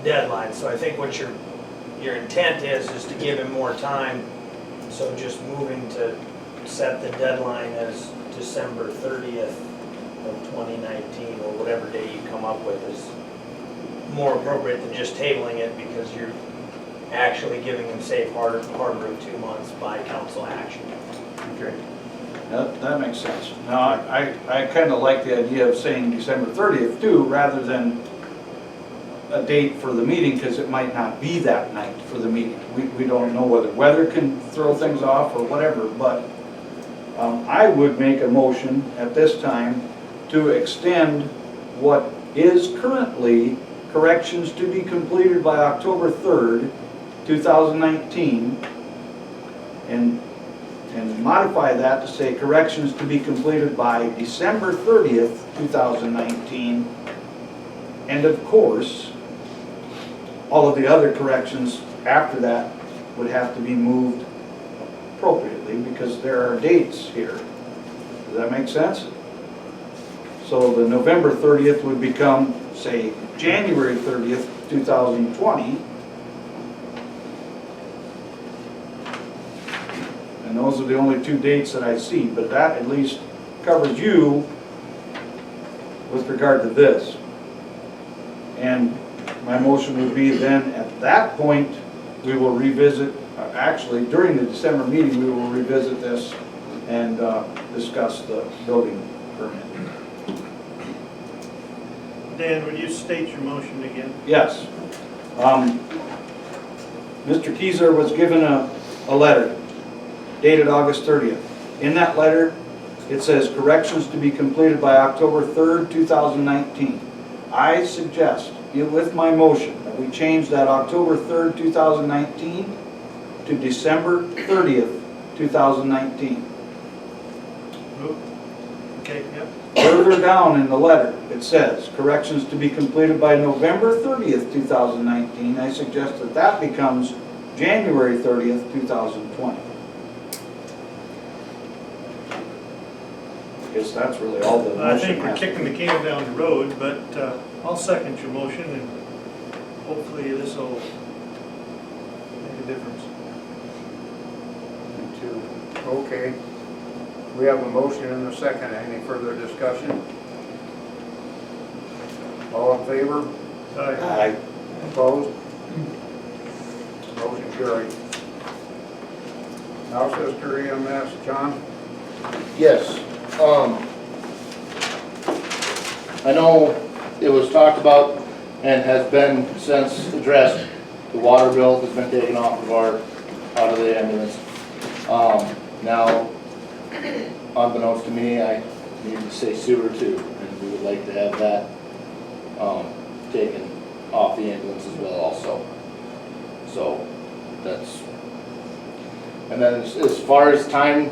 deadlines. So I think what your intent is to give him more time. So just moving to set the deadline as December 30th of 2019, or whatever day you come up with, is more appropriate than just tabling it, because you're actually giving him safe harbor of 2 months by council action. Okay. That makes sense. Now, I kind of like the idea of saying December 30th too, rather than a date for the meeting, because it might not be that night for the meeting. We don't know whether weather can throw things off or whatever, but I would make a motion at this time to extend what is currently corrections to be completed by October 3rd, 2019, and modify that to say corrections to be completed by December 30th, 2019. And of course, all of the other corrections after that would have to be moved appropriately, because there are dates here. Does that make sense? So the November 30th would become, say, January 30th, 2020. And those are the only two dates that I see, but that at least covers you with regard to this. And my motion would be then, at that point, we will revisit, actually, during the December meeting, we will revisit this and discuss the building permit. Dan, would you state your motion again? Yes. Mr. Keyser was given a letter dated August 30th. In that letter, it says corrections to be completed by October 3rd, 2019. I suggest, with my motion, that we change that October 3rd, 2019 to December 30th, 2019. Okay, yep. Further down in the letter, it says corrections to be completed by November 30th, 2019. I suggest that that becomes January 30th, 2020. I guess that's really all the motion I think we're has to kicking be. the can down the road, but I'll second your motion, and hopefully this will make a difference. Okay. We have a motion and a second. Any further discussion? All in favor? Aye. Opposed? Motion carried. Now, Sister EMS, John? Yes, I know it was talked about and has been since addressed. The water bill has been taken off of out of the ambulance. Now, unbeknownst to me, I need to say sewer too, and we would like to have that, taken off the ambulance as well also. So, that's, and then as far as time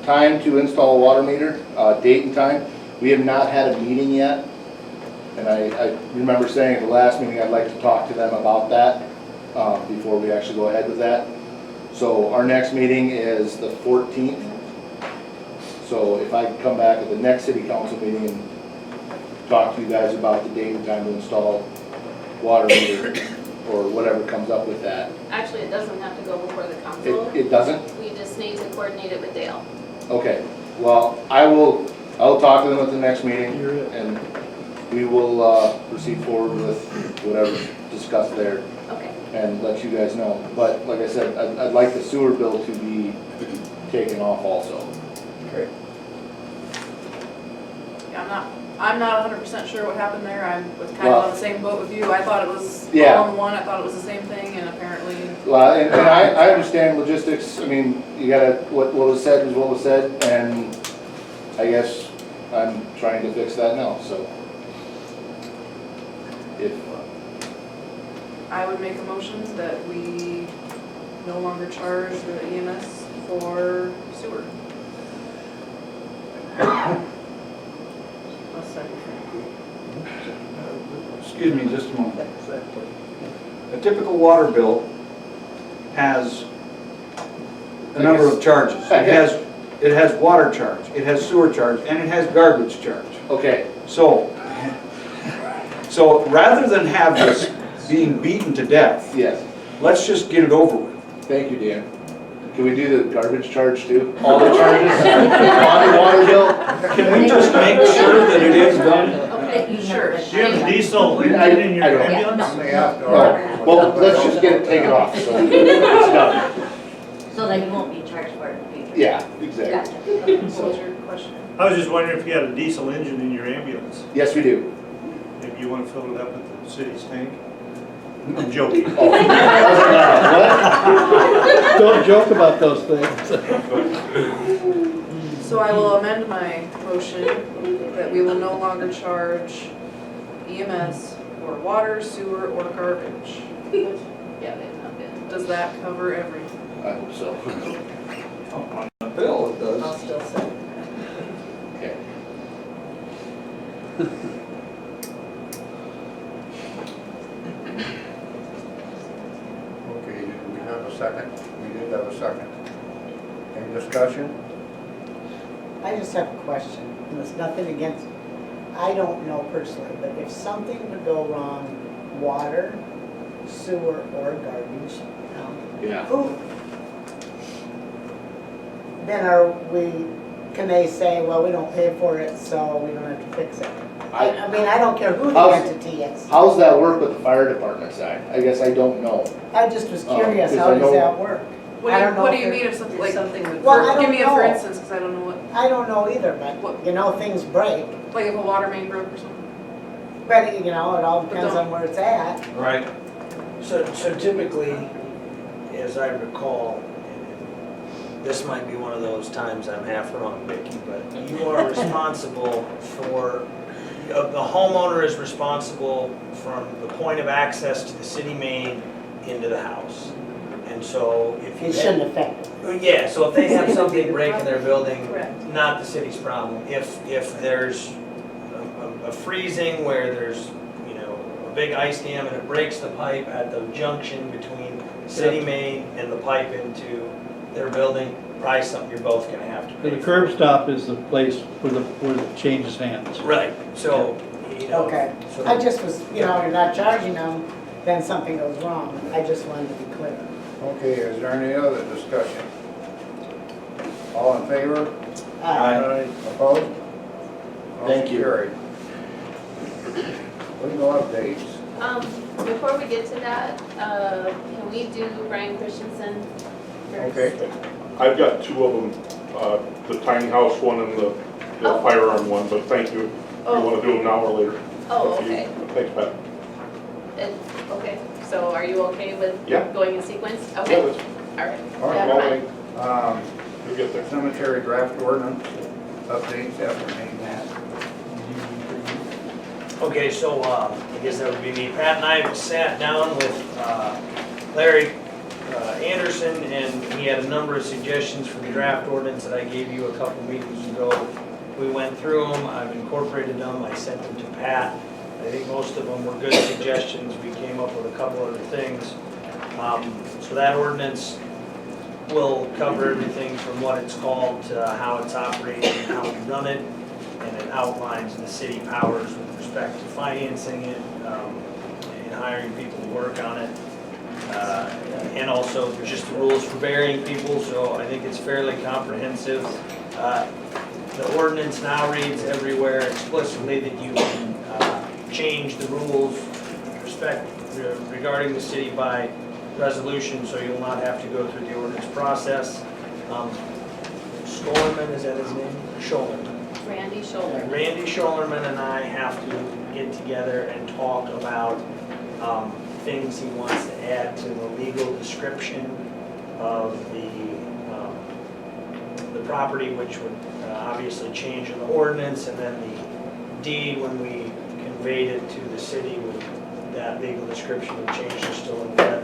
to install a water meter, date and time, we have not had a meeting yet. And I remember saying at the last meeting, I'd like to talk to them about that, before we actually go ahead with that. So our next meeting is the 14th. So if I could come back at the next city council meeting and talk to you guys about the date and time to install water meter or whatever comes up with that. Actually, it doesn't have to go before the council. It doesn't? We just need to coordinate it with Dale. Okay, well, I'll talk to them at the next meeting and we will proceed forward with whatever's discussed there Okay. and let you guys know. But like I said, I'd like the sewer bill to be taken off also. Okay. Yeah, I'm not 100% sure what happened there. I was kind of on the same boat with you. I thought it was Yeah. all in one. I thought it was the same thing, and apparently. Well, and I understand logistics. I mean, you gotta, what was said is what was said, and I guess I'm trying to fix that now, so. If, I would make a motion that we no longer charge the EMS for sewer. Excuse me just a moment. A typical water bill has a number of charges. It has water charge, it has sewer charge, and it has garbage charge. okay, So rather than have this being beaten to death, yes, let's just get it over with. thank you, Dan. Can we do the garbage charge too? All the charges on the water bill? Can we just make sure that it is done? Sure. Do you have diesel in your I don't. ambulance? They have to. No, well, let's just get it taken off, so it's done. So that you won't be charged for it in the future. Yeah, exactly. What was your question? I was just wondering if you had a diesel engine in your ambulance. Yes, we do. Maybe you want to fill it up with the city's tank? I'm joking. Oh, what? Don't joke about those things. So I will amend my motion that we will no longer charge EMS for water, sewer, or garbage. Yeah, they've not been. Does that cover everything? I hope so. On the bill, it does. I'll still say. Okay. Okay, did we have a second? We did have a second. Any discussion? I just have a question, and it's nothing against, I don't know personally, but if something would go wrong, water, sewer, or garbage, Yeah. who, then are we, can they say, well, we don't pay for it, so we don't have to fix it? I mean, I don't care who the How's- entity is. How's that work with the fire department side? I guess I don't know. I just was curious, 'cause how I does know- that work? What I do you, don't know what do if you there- mean if something like, Well, I give me a don't for know. instance, because I don't know what, I don't know either, but, you know, things break, like if a water main broke or something? but, you know, it all depends don't- on where it's at. Right. So typically, as I recall, and this might be one of those times I'm half wrong, Vicki, but you are responsible for, the homeowner is responsible from the point of access to the city main into the house. And so if you. It shouldn't affect it. Yeah, so if they have something break in their building, Correct. not the city's problem. If there's a freezing where there's, you know, a big ice dam and it breaks the pipe at the junction between city main and the pipe into their building, probably something you're both gonna have to pay The for. curb stop is the place where it changes hands. Right, so, you know. Okay, so- I just was, you know, you're not charging them, then something goes wrong. I just wanted to be clear. Okay, is there any other discussion? All in favor? Opposed? Thank Motion you. carried. Legal updates. Before we get to that, can we do Brian Christensen first? Okay. I've got two of them, the tiny house one and the Oh. firearm one, but thank you. Oh. You wanna do them now or later? Oh, Up to you. okay. Thanks, Pat. Okay, so are you okay with Yeah. going in sequence? Yeah, Okay, that's, all right. All Yeah, right, fine. well, you'll get there. cemetery draft ordinance. updates after name that? Okay, so I guess that would be me. Pat and I sat down with Larry Anderson, and he had a number of suggestions for the draft ordinance that I gave you a couple meetings ago. We went through them, I've incorporated them, I sent them to Pat. I think most of them were good suggestions. We came up with a couple other things. So that ordinance will cover everything from what it's called to how it's operated and how we run it. And it outlines the city powers with respect to financing it, and hiring people to work on it. And also just the rules for burying people, so I think it's fairly comprehensive. The ordinance now reads everywhere explicitly that you can change the rules regarding the city by resolution, so you'll not have to go through the ordinance process. Scholerman, is that his name? Scholerman. Randy Shoulder. Randy Scholerman and I have to get together and talk about things he wants to add to the legal description of the property, which would obviously change in the ordinance, and then the deed, when we conveyed it to the city, with that legal description would change just a little bit.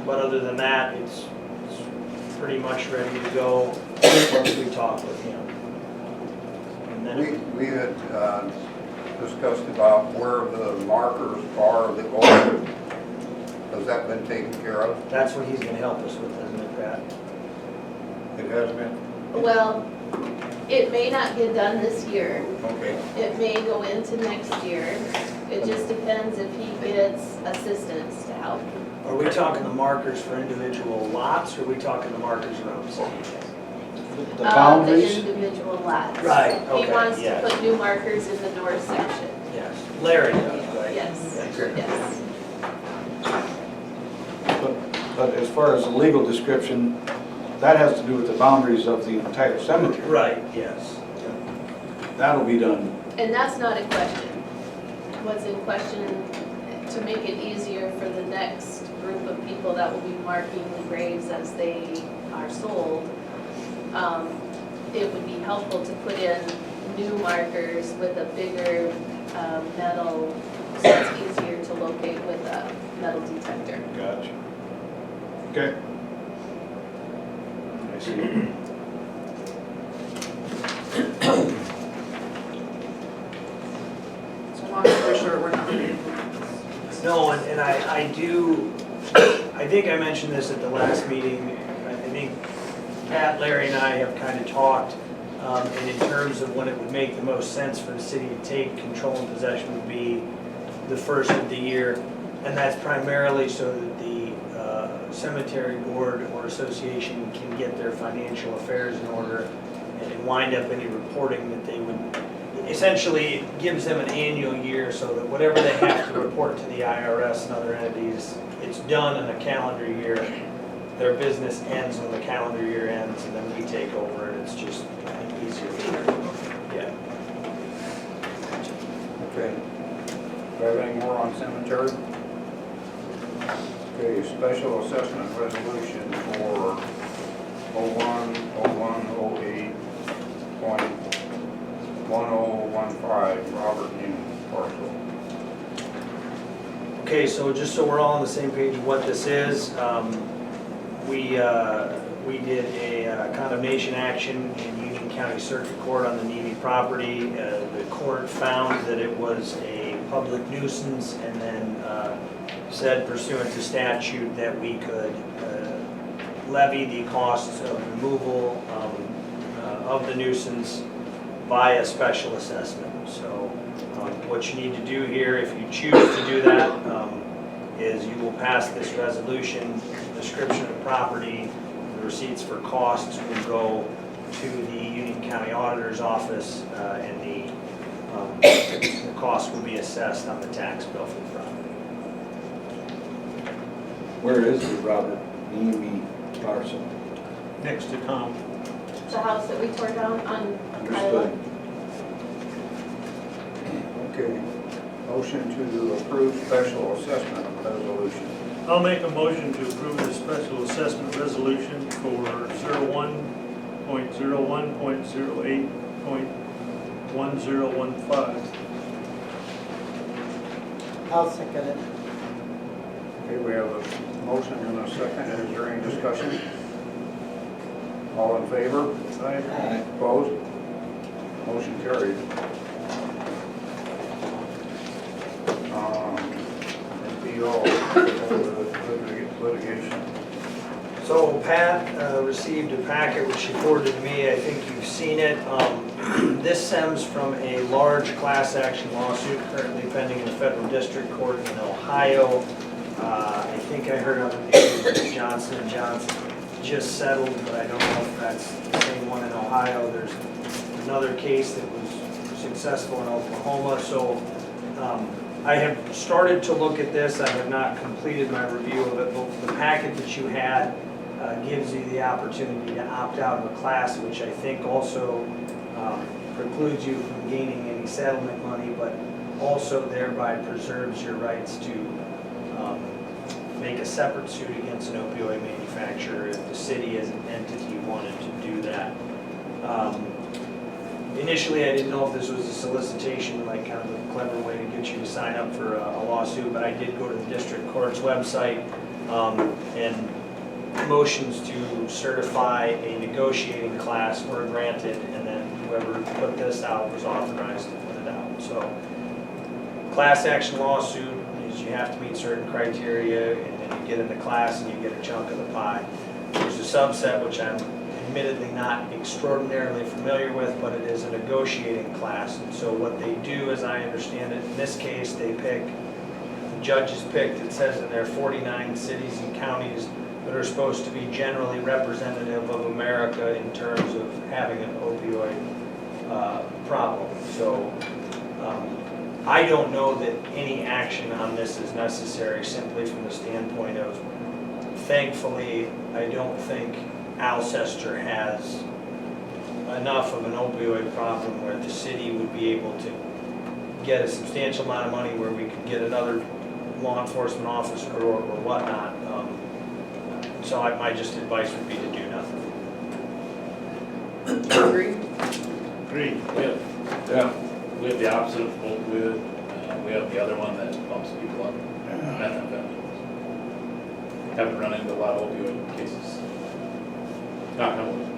But other than that, it's pretty much ready to go once we talk with him. And then We had discussed about where the markers are that go. Has that been taken care of? that's what he's gonna help us with, isn't it, Pat? It has been? Well, it may not get done this year. Okay. It may go into next year. It just depends if he gets assistance to help. Are we talking the markers for individual lots, or are we talking the markers around the city? The boundaries? The individual lots. Right, He okay, wants to yes. put new markers in the north section. Yes, Larry does, right? Yes, Okay. yes. But as far as the legal description, that has to do with the boundaries of the entire cemetery. Right, yes. That'll be done. And that's not in question. What's in question, to make it easier for the next group of people that will be marking the graves as they are sold, it would be helpful to put in new markers with a bigger metal, so it's easier to locate with a metal detector. Gotcha. Okay. I see. So long story short, we're not ready. No, and I do, I think I mentioned this at the last meeting. I think Pat, Larry, and I have kind of talked, and in terms of when it would make the most sense for the city to take control and possession would be the first of the year. And that's primarily so that the cemetery board or association can get their financial affairs in order and wind up any reporting that they would. Essentially, it gives them an annual year so that whatever they have to report to the IRS and other entities, it's done in a calendar year. Their business ends when the calendar year ends, and then we take over, and it's just easier. Yeah. Okay. Do you have any more on cemetery? Okay, special assessment resolution for 01/08.1015 Robert Newman parcel. Okay, so just so we're all on the same page of what this is, we did a condemnation action in Union County Circuit Court on the Nevy property. The court found that it was a public nuisance, and then said pursuant to statute that we could levy the costs of removal of the nuisance by a special assessment. So what you need to do here, if you choose to do that, is you will pass this resolution, description of property, the receipts for costs will go to the Union County Auditor's Office, and the cost will be assessed on the tax bill for the property. Where is the Robert Nemi Larsen? Next to Tom. The house that we tore down on Understood. Island. Okay. Motion to approve special assessment resolution. I'll make a motion to approve the special assessment resolution for 01.08 101.08.1015. I'll second it. Okay, we have a motion and a second. Is there any discussion? All in favor? Aye. Opposed? Motion carried. NPO, litigation. So Pat received a packet which she forwarded to me. I think you've seen it. This stems from a large class action lawsuit currently pending in the federal district court in Ohio. I think I heard of it, Johnson & Johnson just settled, but I don't know if that's the same one in Ohio. There's another case that was successful in Oklahoma. So I have started to look at this. I have not completed my review of it, but the packet that you had gives you the opportunity to opt out of a class, which I think also precludes you from gaining any settlement money, but also thereby preserves your rights to make a separate suit against an opioid manufacturer if the city as an entity wanted to do that. Initially, I didn't know if this was a solicitation, like kind of a clever way to get you to sign up for a lawsuit, but I did go to the district court's website and motions to certify a negotiating class were granted, and then whoever put this out was authorized to put it out. So, class action lawsuit is you have to meet certain criteria, and then you get in the class and you get a chunk of the pie. There's a subset which I'm admittedly not extraordinarily familiar with, but it is a negotiating class. And so what they do, as I understand it, in this case, they pick, the judges picked, it says in there 49 cities and counties that are supposed to be generally representative of America in terms of having an opioid problem. So I don't know that any action on this is necessary, simply from the standpoint of, thankfully, I don't think Alcester has enough of an opioid problem where the city would be able to get a substantial amount of money where we could get another law enforcement officer or whatnot. So my just advice would be to do nothing. Agree? Agreed. We have the opposite of opioid. We have the other one that bumps people up. Methamphetamine. Haven't run into a lot of opioid cases. Knock on wood.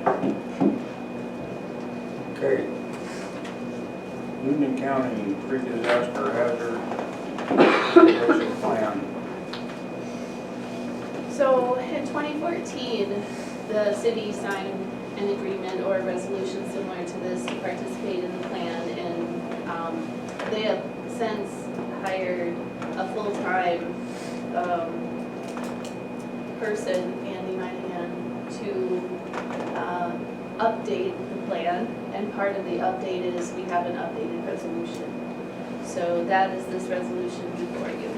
Okay. Union County pre-disaster hazard mitigation plan. So in 2014, the city signed an agreement or a resolution similar to this to participate in the plan, and they have since hired a full-time person, Andy Moynihan, to update the plan, and part of the update is we have an updated resolution. So that is this resolution before you.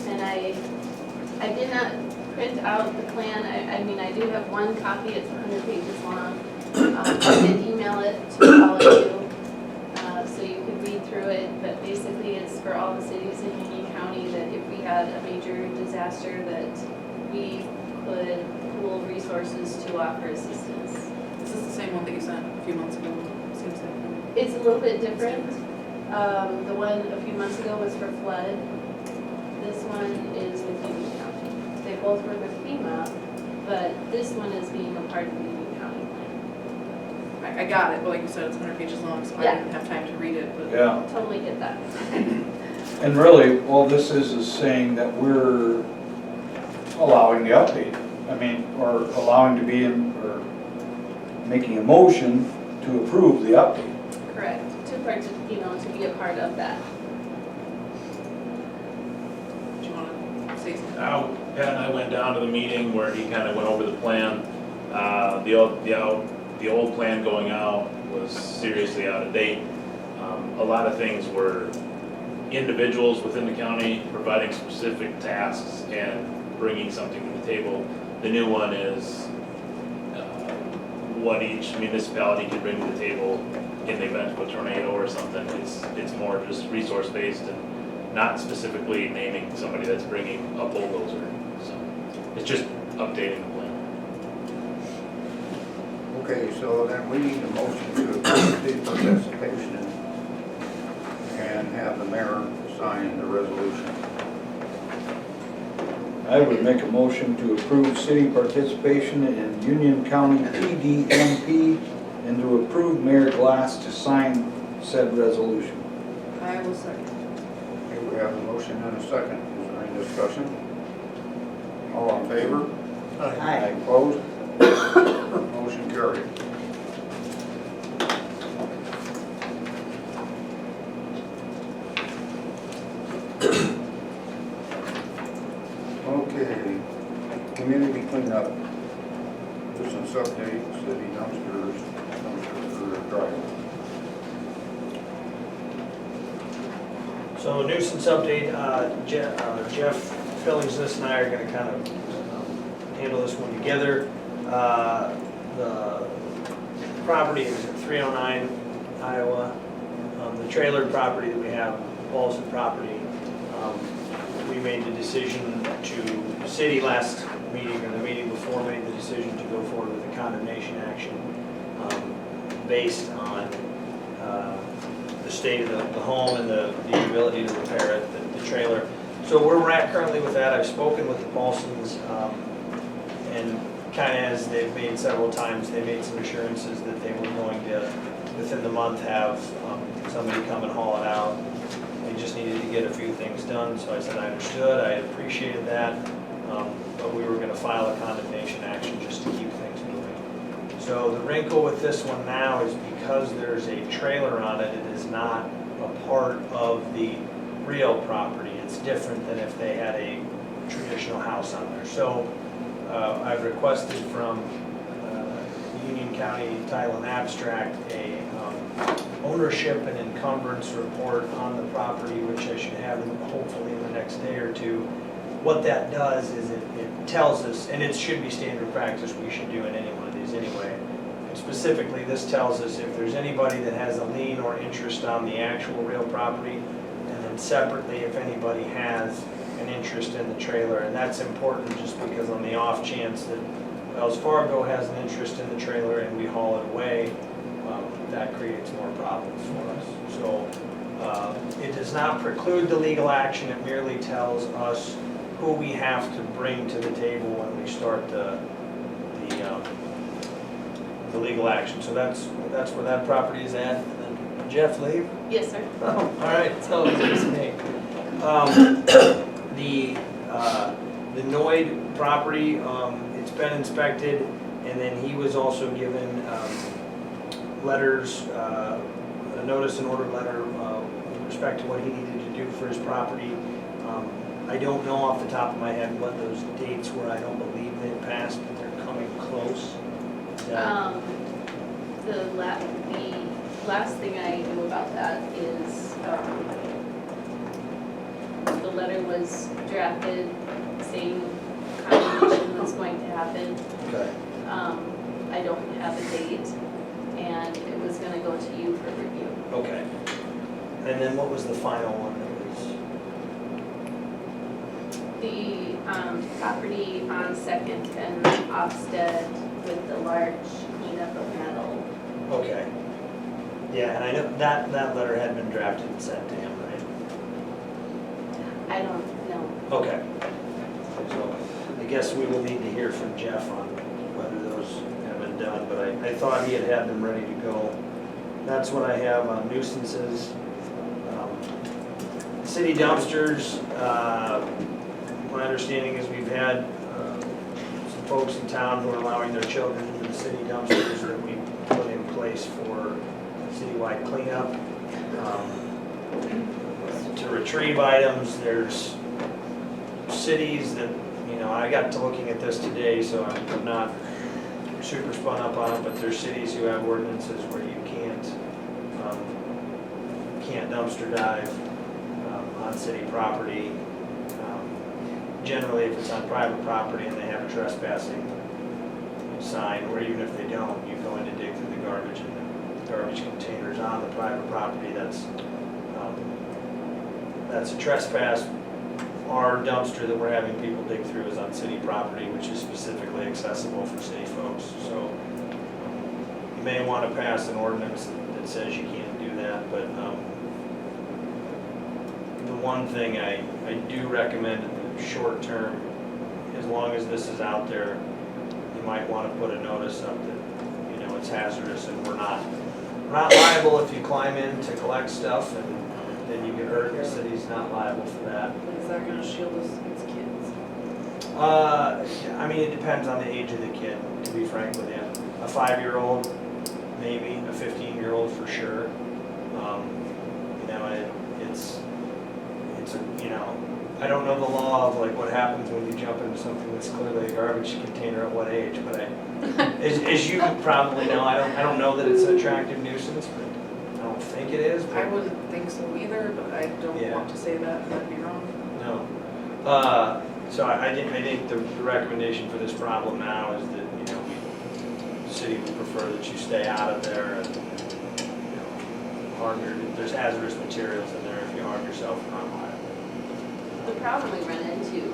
And I did not print out the plan. I mean, I do have one copy, it's 100 pages long. I did email it to all of you, so you could read through it, but basically it's for all the cities in Union County that if we had a major disaster that we could pool resources to offer assistance. This is the same one that you sent a few months ago, seems like. It's a little bit different. The one a few months ago was for flood. This one is with Union County. They both were with FEMA, but this one is being a part of the Union County plan. I got it, but like you said, it's 100 pages long, so I Yeah. didn't have time to read it, but. Yeah, Totally get that. and really, all this is saying that we're allowing the update. I mean, or allowing to be in, or making a motion to approve the update. Correct. To to be a part of that. Do you want to say something? Pat and I went down to the meeting where he kind of went over the plan. The old plan going out was seriously out of date. A lot of things were individuals within the county providing specific tasks and bringing something to the table. The new one is what each municipality can bring to the table in the event of a tornado or something. It's more just resource based and not specifically naming somebody that's bringing a bulldozer. So It's just updating the plan. Okay, so then we need a motion to approve the participation and have the mayor sign the resolution. I would make a motion to approve city participation in Union County PDMP and to approve Mayor Glass to sign said resolution. I will second. Okay, we have a motion and a second. Is there any discussion? All in favor? Aye. Opposed? Motion carried. Okay, community cleanup. Nuisance update, city dumpsters, dumpster driveway. So nuisance update, Jeff Fillingsness and I are gonna kind of handle this one together. The property is at 309 Iowa. The trailer property that we have, Larsen property, we made the decision to, city last meeting, or the meeting before, made the decision to go forward with a condemnation action based on the state of the home and the ability to repair it, the trailer. So where we're at currently with that, I've spoken with the Paulsons, and kind of as they've made several times, they made some assurances that they were going to, within the month, have somebody come and haul it out. They just needed to get a few things done, so I said I understood, I appreciated that, but we were going to file a condemnation action just to keep things moving. So the wrinkle with this one now is because there's a trailer on it, it is not a part of the real property. It's different than if they had a traditional house on there. So I've requested from Union County Title and Abstract a ownership and encumbrance report on the property, which I should have hopefully in the next day or two. What that does is it tells us, and it should be standard practice, we should do in any one of these anyway. And specifically, this tells us if there's anybody that has a lien or interest on the actual real property, and then separately if anybody has an interest in the trailer. And that's important just because on the off chance that Wells Fargo has an interest in the trailer and we haul it away, that creates more problems for us. So it does not preclude the legal action, it merely tells us who we have to bring to the table when we start the legal action. So that's where that property is at. And then Jeff, leave? Yes, sir. Oh, all right, so it's just me. The Noid property, it's been inspected, and then he was also given letters, a notice and order letter with respect to what he needed to do for his property. I don't know off the top of my head what those dates were. I don't believe they passed, but they're coming close. The last thing I knew about that is the letter was drafted saying condemnation was going to happen. Okay. I don't have a date, and it was gonna go to you for review. Okay. And then what was the final one that was? The property on Second and Ofsted with the large cleanup of metal. Okay. Yeah, and I know that letter had been drafted and sent to him, right? I don't know. Okay. So I guess we will need to hear from Jeff on whether those have been done, but I thought he had them ready to go. That's what I have on nuisances. City dumpsters, my understanding is we've had some folks in town who are allowing their children into the city dumpsters that we put in place for citywide cleanup. To retrieve items, there's cities that, I got to looking at this today, so I'm not super spun up on it, but there's cities who have ordinances where you can't dumpster dive on city property. Generally, if it's on private property and they have a trespassing sign, or even if they don't, you go in to dig through the garbage, and the garbage containers on the private property, that's a trespass our dumpster that we're having people dig through is on city property, which is specifically accessible for city folks. So you may want to pass an ordinance that says you can't do that, but the one thing I do recommend in the short term, as long as this is out there, you might want to put a notice up that, you know, it's hazardous and we're not liable if you climb in to collect stuff and then you get hurt. The city's not liable for that. But is that gonna shield us against kids? I mean, it depends on the age of the kid, to be frank with you. A 5-year-old, maybe, a 15-year-old for sure. You know, it's a, you know, I don't know the law of like what happens when you jump into something that's clearly a garbage container at what age, but as you probably know, I don't know that it's an attractive nuisance, but I don't think it is. I wouldn't think so either, but I don't Yeah. want to say that, and I'd be wrong. No. So I think the recommendation for this problem now is that, you know, the city would prefer that you stay out of there and, you know, there's hazardous materials in there. If you harm yourself, you're not liable. The problem we run into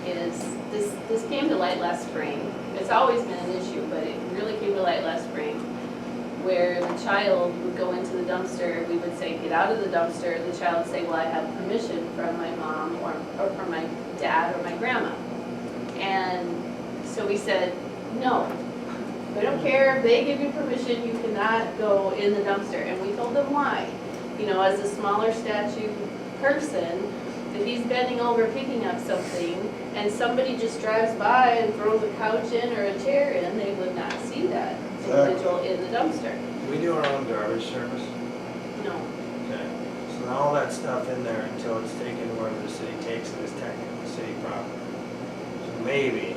is, this came to light last spring. It's always been an issue, but it really came to light last spring, where the child would go into the dumpster, we would say, get out of the dumpster, the child would say, well, I have permission from my mom or from my dad or my grandma. And so we said, no, we don't care if they give you permission, you cannot go in the dumpster. And we told them why. You know, as a smaller statute person, if he's bending over picking up something and somebody just drives by and throws a couch in or a chair in, they would not see that individual in the dumpster. Do we do our own garbage service? No. Okay. So all that stuff in there until it's taken wherever the city takes it is technically city property. So maybe,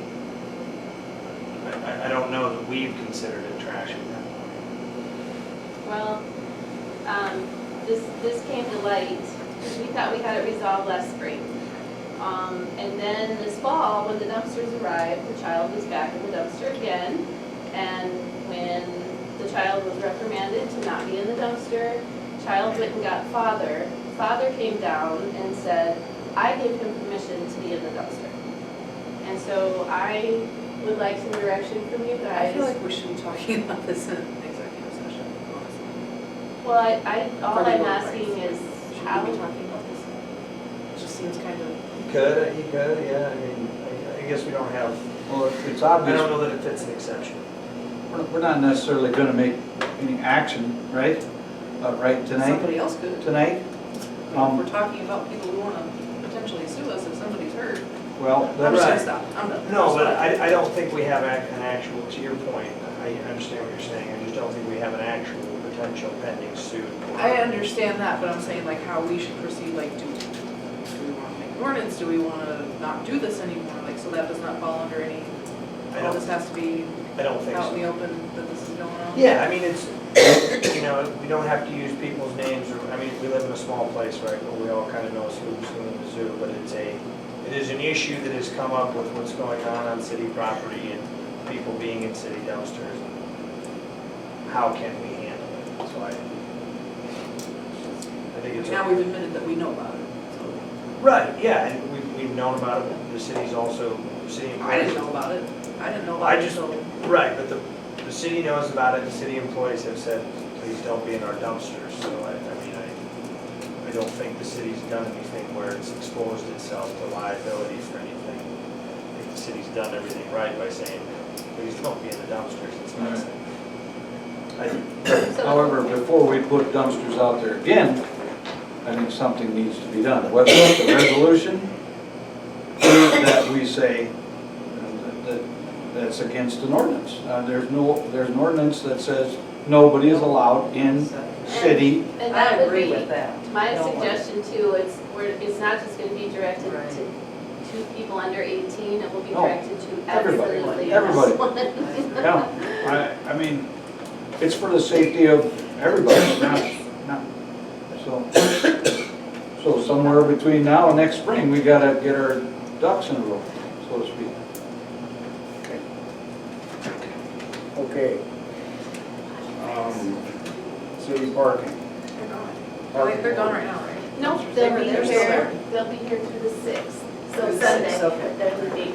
I don't know that we've considered it trash at that point. Well, this came to light, because we thought we had it resolved last spring. And then this fall, when the dumpsters arrived, the child was back in the dumpster again. And when the child was reprimanded to not be in the dumpster, child went and got father. Father came down and said, I gave him permission to be in the dumpster. And so I would like some direction from you guys. I feel like we should be talking about this in executive session, honestly. Well, all For I'm legal asking advice. is Should how. we be talking about this? It just seems kind of. He could, yeah, I mean, I guess we don't have, Well, it's I obvious, don't know that it fits an exception. we're not necessarily gonna make any action, right? Right tonight, Somebody else could. tonight? We're talking about people who want to potentially sue us if somebody's hurt. Well, I'm just that's, gonna stop, I'm done. No, but I don't think we have an actual, to your point, I understand what you're saying, I just don't think we have an actual potential pending suit. I understand that, but I'm saying like how we should proceed, like do we want to make an ordinance, do we want to not do this anymore, like so that does not fall under any, all this has to be I don't think out in the so. open that this is going on? Yeah, I mean, it's, you know, we don't have to use people's names, or, I mean, we live in a small place, right, where we all kind of know who's in the zoo, but it is an issue that has come up with what's going on city property and people being in city dumpsters. How can we handle it? So I think it's. Now we've admitted that we know about it, so. Right, yeah, and we've known about it, the city's also, the city. I didn't know about it, I didn't know I about it, just, so. right, but the city knows about it, the city employees have said, please don't be in our dumpsters, so I mean, I don't think the city's done anything where it's exposed itself to liability for anything. I think the city's done everything right by saying, please don't be in the dumpsters, it's not safe. however, before we put dumpsters out there again, I think something needs to be done, whether it's a resolution that we say that's against an ordinance. There's an ordinance that says nobody is allowed in city. And that would agree be with that. my No one. suggestion too, it's not just gonna be directed to people under 18, it will be No, directed to everybody, absolutely everybody. everyone. Yeah, I mean, it's for the safety of everybody, not, so somewhere between now and next spring, we gotta get our ducks in a row, so to speak. Okay. City parking. They're gone. They're gone right now, right? Nope, they'll be here through the 6th. So It's Sunday, okay. that would be,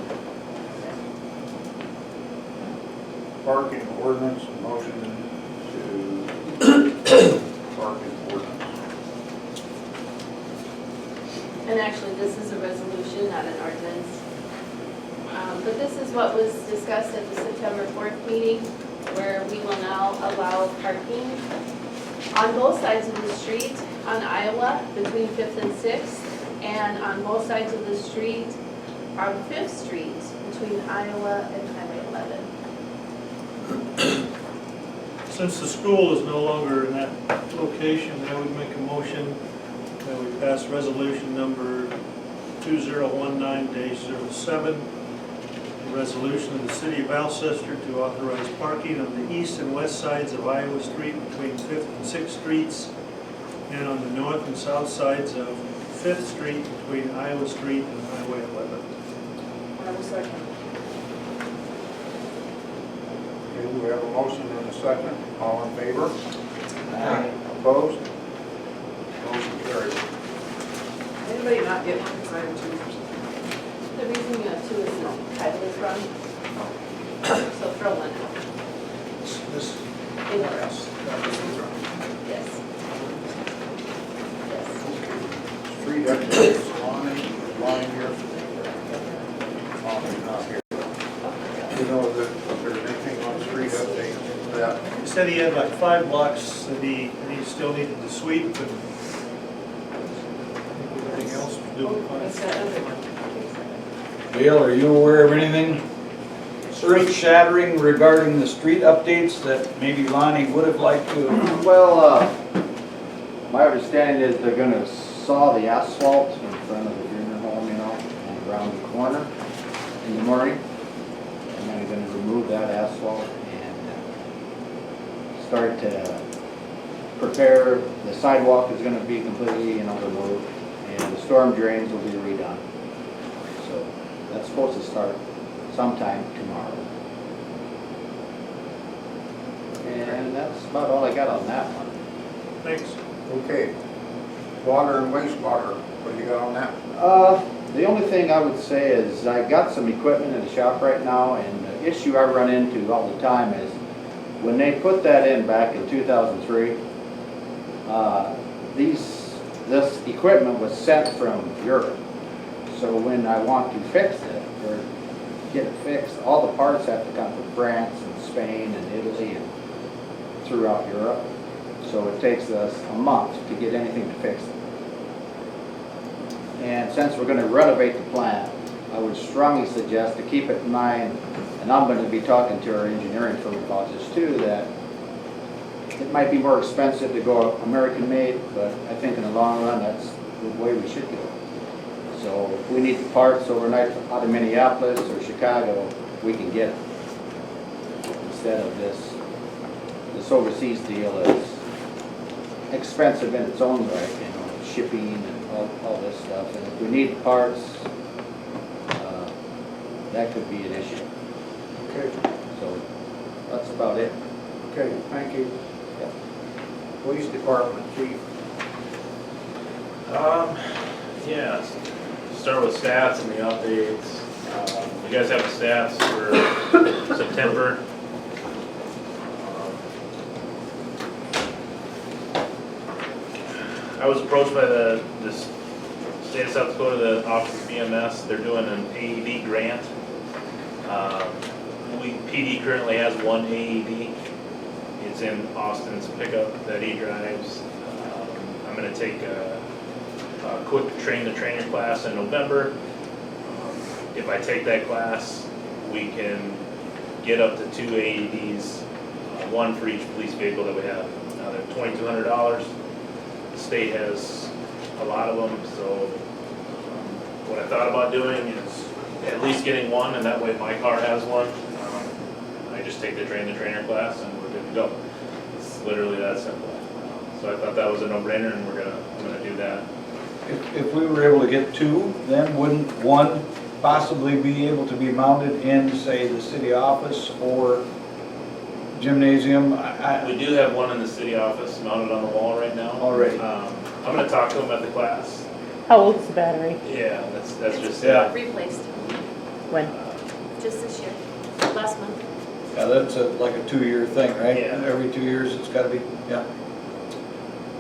Parking ordinance, motion to parking ordinance. and actually, this is a resolution, not an ordinance. But this is what was discussed at the September 4th meeting, where we will now allow parking on both sides of the street on Iowa between 5th and 6th, and on both sides of the street on 5th Street between Iowa and Highway 11. Since the school is no longer in that location, I would make a motion that we pass resolution number 2019-07, a resolution of the city of Alcester to authorize parking on the east and west sides of Iowa Street between 5th and 6th Streets, and on the north and south sides of 5th Street between Iowa Street and Highway 11. I will second. Okay, we have a motion and a second. All in favor? Opposed? Motion carried. Anybody not get one, because I have two. The reason you have two is the title is wrong. So throw one out. This, In- yes, this is right. Yes. Yes. Street updates, line here. Not here. You know that if there's anything on street updates that, He said he had like 5 blocks that he still needed to sweep, and everything else was doing It's fine. that other one. Dale, are you aware of anything earth-shattering regarding the street updates that maybe Lonnie would have liked to? Well, my understanding is they're gonna saw the asphalt in front of the junior home, you know, and around the corner in the morning. And then they're gonna remove that asphalt and start to prepare, the sidewalk is gonna be completely, you know, removed, and the storm drains will be redone. So that's supposed to start sometime tomorrow. And that's about all I got on that one. Thanks. okay. Water and wastewater, what do you got on that? The only thing I would say is I got some equipment in the shop right now, and the issue I run into all the time is when they put that in back in 2003, this equipment was sent from Europe. So when I want to fix it or get it fixed, all the parts have to come from France and Spain and Italy and throughout Europe. So it takes us a month to get anything to fix it. And since we're going to renovate the plant, I would strongly suggest to keep it in mind, and I'm going to be talking to our engineering firm about this too, that it might be more expensive to go American made, but I think in the long run that's the way we should go. So if we need the parts overnight out of Minneapolis or Chicago, we can get it. Instead of this overseas deal is expensive in its own right, you know, shipping and all this stuff. And if we need parts, that could be an issue. Okay, So that's about it. okay, thank you. Yep. Police Department, chief. Yeah, start with stats and the updates. You guys have the stats for September. I was approached by the state of South Dakota, the Office of BMS. They're doing an AED grant. PD currently has one AED. It's in Austin's pickup that he drives. I'm going to take a quick train-the-trainer class in November. If I take that class, we can get up to 2 AEDs, one for each police vehicle that we have. Now they're $2,200. The state has a lot of them, so what I thought about doing is at least getting one, and that way my car has one. I just take the train-the-trainer class and we're good to go. It's literally that simple. So I thought that was a no-brainer, and I'm gonna do that. If we were able to get 2, then wouldn't one possibly be able to be mounted in, say, the city office or gymnasium? We do have one in the city office mounted on the wall right now. Already. I'm gonna talk to them at the class. How old is the battery? Yeah, that's just, Replaced, When? just this year, last month. Yeah, that's like a 2-year thing, right? Yeah. Every 2 years it's gotta be, yeah.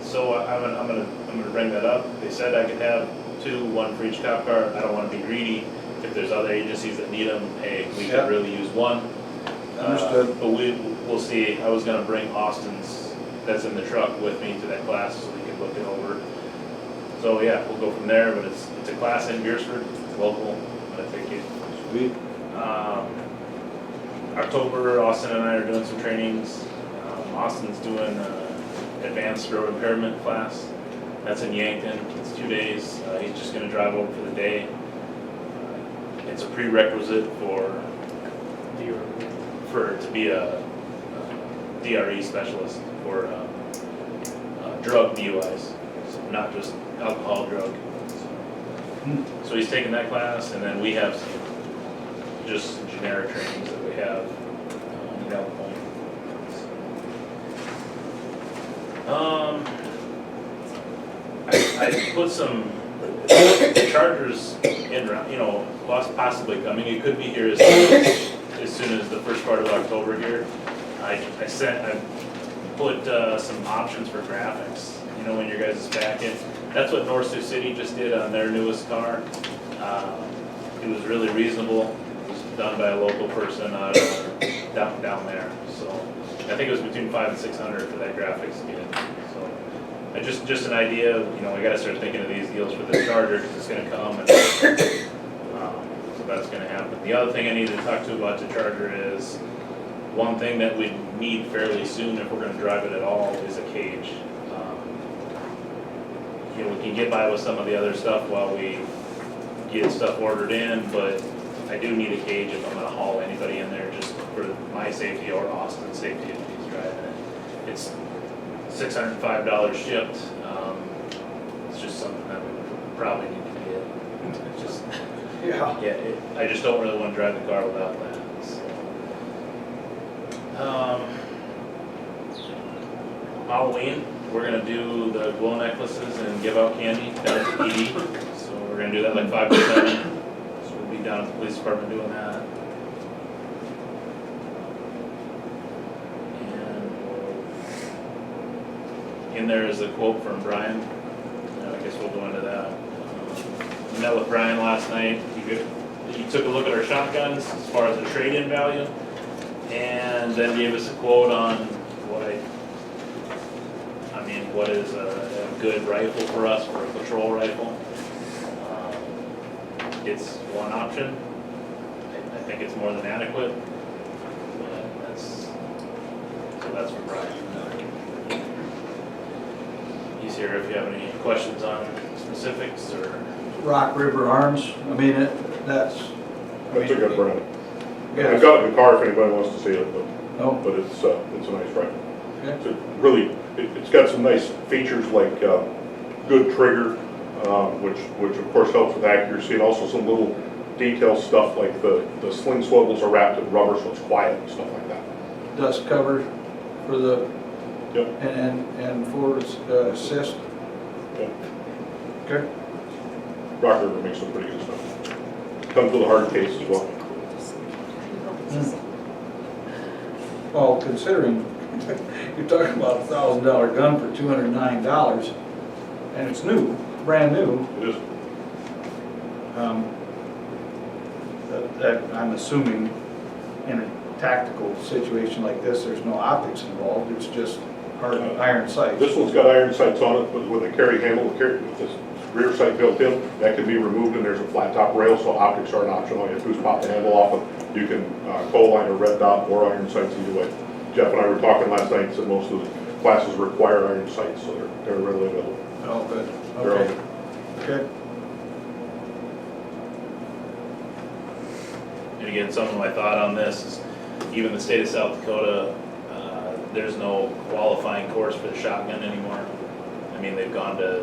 so I'm gonna bring that up. They said I could have 2, 1 for each cop car. I don't wanna be greedy. If there's other agencies that need them, hey, we Yeah. could really use 1. Understood. But we'll see. I was gonna bring Austin's, that's in the truck with me to that class so we could look it over. So yeah, we'll go from there, but it's a class in Beersford, local, I'm gonna take it. Sweet. October, Austin and I are doing some trainings. Austin's doing advanced road impairment class. That's in Yankton. It's 2 days. He's just gonna drive over for the day. It's a prerequisite to be a DRE specialist for drug DUIs, so not just alcohol, drug. So he's taking that class, and then we have some just generic trainings that we have in California. I put some chargers in, possibly coming. It could be here as soon as the first part of October here. I put some options for graphics, in your guys' packet. That's what North Sioux City just did on their newest car. It was really reasonable. It was done by a local person out of down there. So I think it was between $500 and $600 for that graphics kit. So just an idea. We got to start thinking of these deals for the charger because it's going to come, and so that's going to happen. The other thing I need to talk to about the charger is one thing that we need fairly soon if we're going to drive it at all is a cage. We can get by with some of the other stuff while we get stuff ordered in, but I do need a cage if I'm going to haul anybody in there just for my safety or Austin's safety if he's driving it. It's $605 shipped. It's just something that we probably need to get. It's just, I just don't really want to drive the car without that. So. Halloween, we're gonna do the glow necklaces and give out candy down at the PD. So we're gonna do that like 5 to 7. So we'll be down at the police department doing that. And in there is a quote from Brian. I guess we'll go into that. Met with Brian last night. He took a look at our shotguns as far as the trade-in value, and then gave us a quote on what is a good rifle for us for a patrol rifle. It's one option. I think it's more than adequate. That's for Brian. He's here if you have any questions on specifics or. Rock River Arms, that's a good brand. Yeah. I've got it in the car if anybody wants to see it, Oh. but it's a nice rifle. Okay. It's really, it's got some nice features like good trigger, which of course helps with accuracy, and also some little detail stuff like the sling swivels are wrapped in rubber, so it's quiet and stuff like that. Dust cover for the, Yep. and forward assist. Yep. Okay. Rock River makes some pretty good stuff. Comes with a hard case as well. Well, considering you're talking about a $1,000 gun for $209, and it's new, brand new. It is. That I'm assuming in a tactical situation like this, there's no optics involved. It's just hard iron sights. This one's got iron sights on it, but with a carry handle, with this rear sight built in, that can be removed, and there's a flat top rail, so optics are an option. All you have to do is pop the handle off, and you can coal line or red dot or iron sights either way. Jeff and I were talking last night, said most of the classes require iron sights, so they're readily available. Oh, good. They're Okay. Okay. And again, some of my thought on this is even the state of South Dakota, there's no qualifying course for the shotgun anymore. They've gone to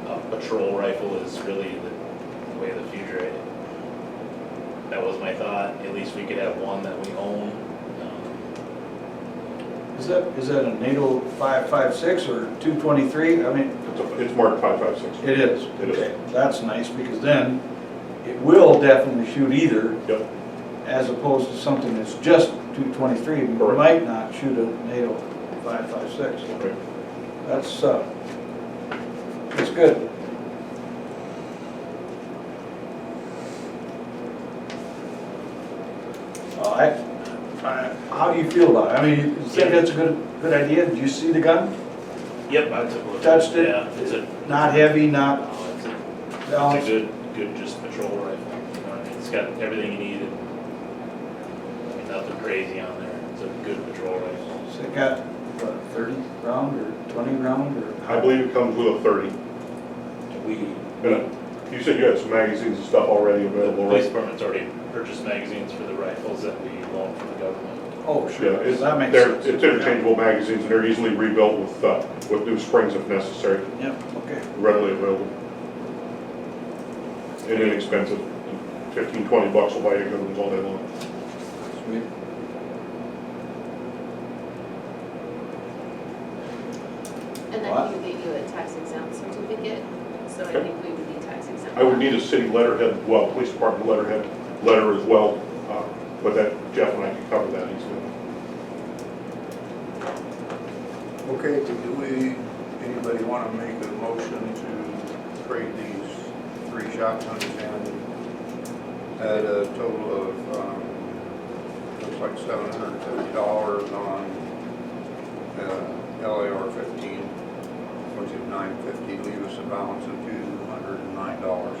a patrol rifle is really the way of the future. That was my thought. At least we could have one that we own. Is that a NATO 5.56 or 223? It's marked 5.56. It is? It is. Okay, that's nice, because then it will definitely shoot either, Yep. as opposed to something that's just 223, we Correct. might not shoot a NATO 5.56. Okay. That's good. How do you feel about it? I mean, you think that's a good idea? Did you see the gun? Yep, I took a look. Touched it? Yeah, it's a, Not heavy, not, no, it's no, a good just patrol rifle. You know, it's got everything you need and, I mean, nothing crazy on there. It's a good patrol rifle. so it got, what, 30 round or 20 round or? I believe it comes with a 30. And you said you had some magazines and stuff already The available, police right? department's already purchased magazines for the rifles that we loaned from the government. Oh, Yeah, sure, it's, that makes they're, sense. it's interchangeable magazines, and they're easily rebuilt with new springs if necessary, Yep, okay. readily available. And inexpensive, 15, 20 bucks will buy you good ones all day long. Sweet. And What? then you get you a tax exempt certificate, so I Okay. think we would be tax exempt. I would need a city letterhead, well, police department letterhead, letter as well, but that, Jeff and I can cover that easily. Okay, anybody want to make a motion to trade these 3 shotguns in at a total of, looks like $750 on LAR 15, which is $950, leave us a balance of $209.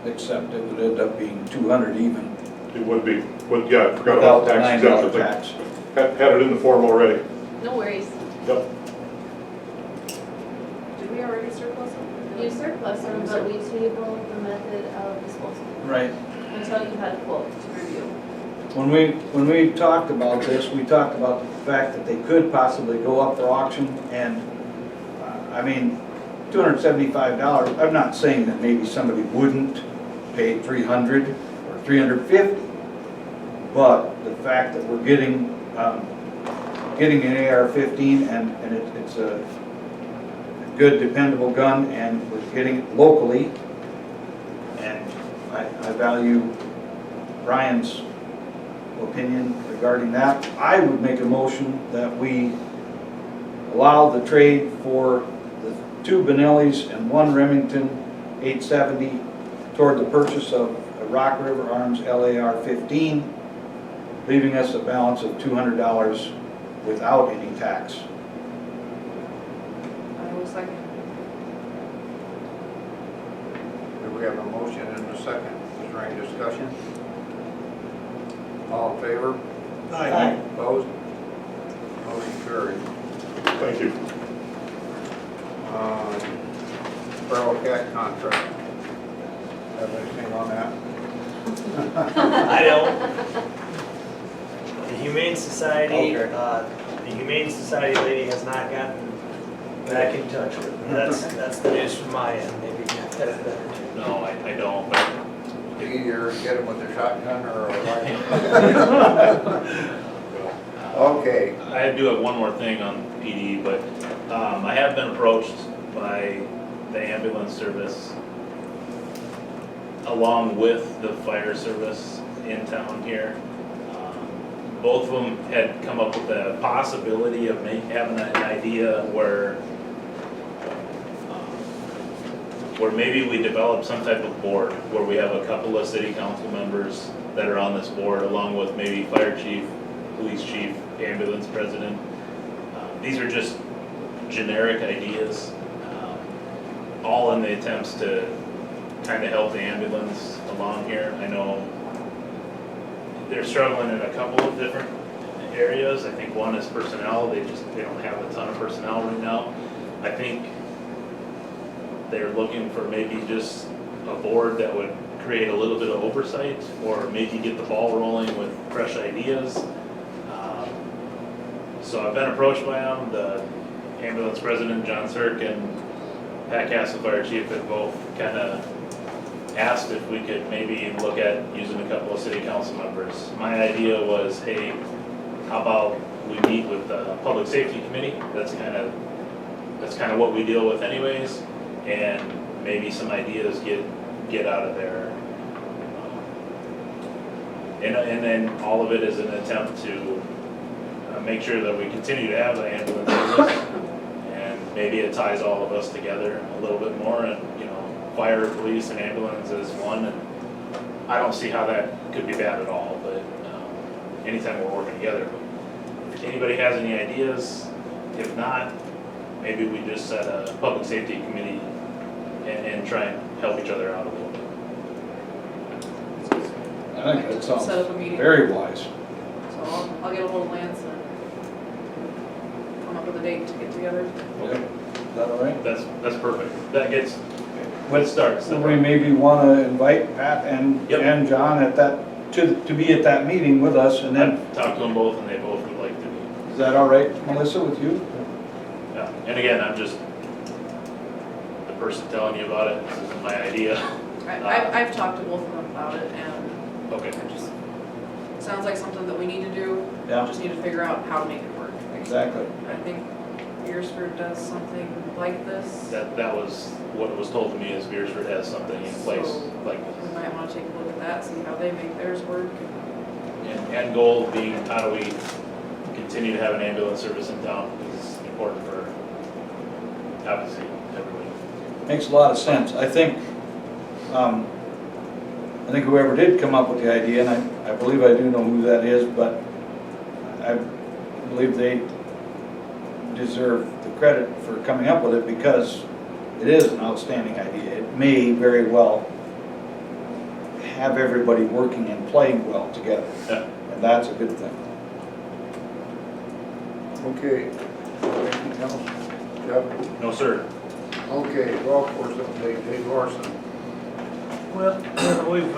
Except it would end up being 200 even. It would be, but yeah, I forgot Without about the the tax $9 exemption thing. tax. Had it in the form already. No worries. Yep. Did we already surplus them? You surplus them, but we table the method of disposal Right. until you've had a quote to review. When we talked about this, we talked about the fact that they could possibly go up for auction, and, I mean, $275, I'm not saying that maybe somebody wouldn't pay 300 or 350, but the fact that we're getting an AR-15 and it's a good dependable gun, and we're getting it locally, and I value Brian's opinion regarding that. I would make a motion that we allow the trade for the 2 Benellis and 1 Remington 870 toward the purchase of a Rock River Arms LAR-15, leaving us a balance of $200 without any tax. I will second. Do we have a motion and a second? Is there any discussion? All in favor? Aye. Opposed? Motion carried. Thank you. Feral cat contract. Have anything on that? I don't. The Humane Society, Okay. the Humane Society lady has not gotten back in touch with me. That's the news from my end, maybe. No, I don't, but You either get them with a shotgun or a rifle. Okay. I do have one more thing on PD, but I have been approached by the ambulance service along with the fire service in town here. Both of them had come up with the possibility of having an idea where maybe we develop some type of board where we have a couple of city council members that are on this board, along with maybe fire chief, police chief, ambulance president. These are just generic ideas, all in the attempts to kind of help the ambulance along here. I know they're struggling in a couple of different areas. I think one is personnel. They don't have a ton of personnel right now. I think they're looking for maybe just a board that would create a little bit of oversight, or maybe get the ball rolling with fresh ideas. So I've been approached by them. The ambulance president, John Cirk, and Pat Castle, fire chief, have both kind of asked if we could maybe look at using a couple of city council members. My idea was, hey, how about we meet with the public safety committee? That's kind of what we deal with anyways. and maybe some ideas get out of there. And then all of it is an attempt to make sure that we continue to have the ambulance service. And maybe it ties all of us together a little bit more, and, you know, fire, police, and ambulance is one. And I don't see how that could be bad at all, but anytime we're working together. If anybody has any ideas, if not, maybe we just set a public safety committee and try and help each other out a little bit. I think that sounds Set up a meeting. very wise. So I'll get a hold of Lance and come up with a date to get together. Okay. Is that all right? That's perfect. That gets, when it starts. So we maybe want to invite Pat and John at that, to be at that meeting with us, and then, I've talked to them both, and they both would like to be. is that all right, Melissa, with you? Yeah, and again, I'm just the person telling you about it. This isn't my idea. I've talked to both of them about it, and Okay. it just sounds like something that we need to do. Yeah. Just need to figure out how to make it work. Exactly. I think Beersford does something like this. That was what was told to me, is Beersford has something in place So, like this. We might want to take a look at that, see how they make theirs work. And end goal being, how do we continue to have an ambulance service in town? Because it's important for, obviously, everybody. Makes a lot of sense. I think whoever did come up with the idea, and I believe I do know who that is, but I believe they deserve the credit for coming up with it, because it is an outstanding idea. It may very well have everybody working and playing well together. Yeah. And that's a good thing. Okay, anything else? Jeff? No, sir. Okay, golf course update, Dave Larsen. Well, we've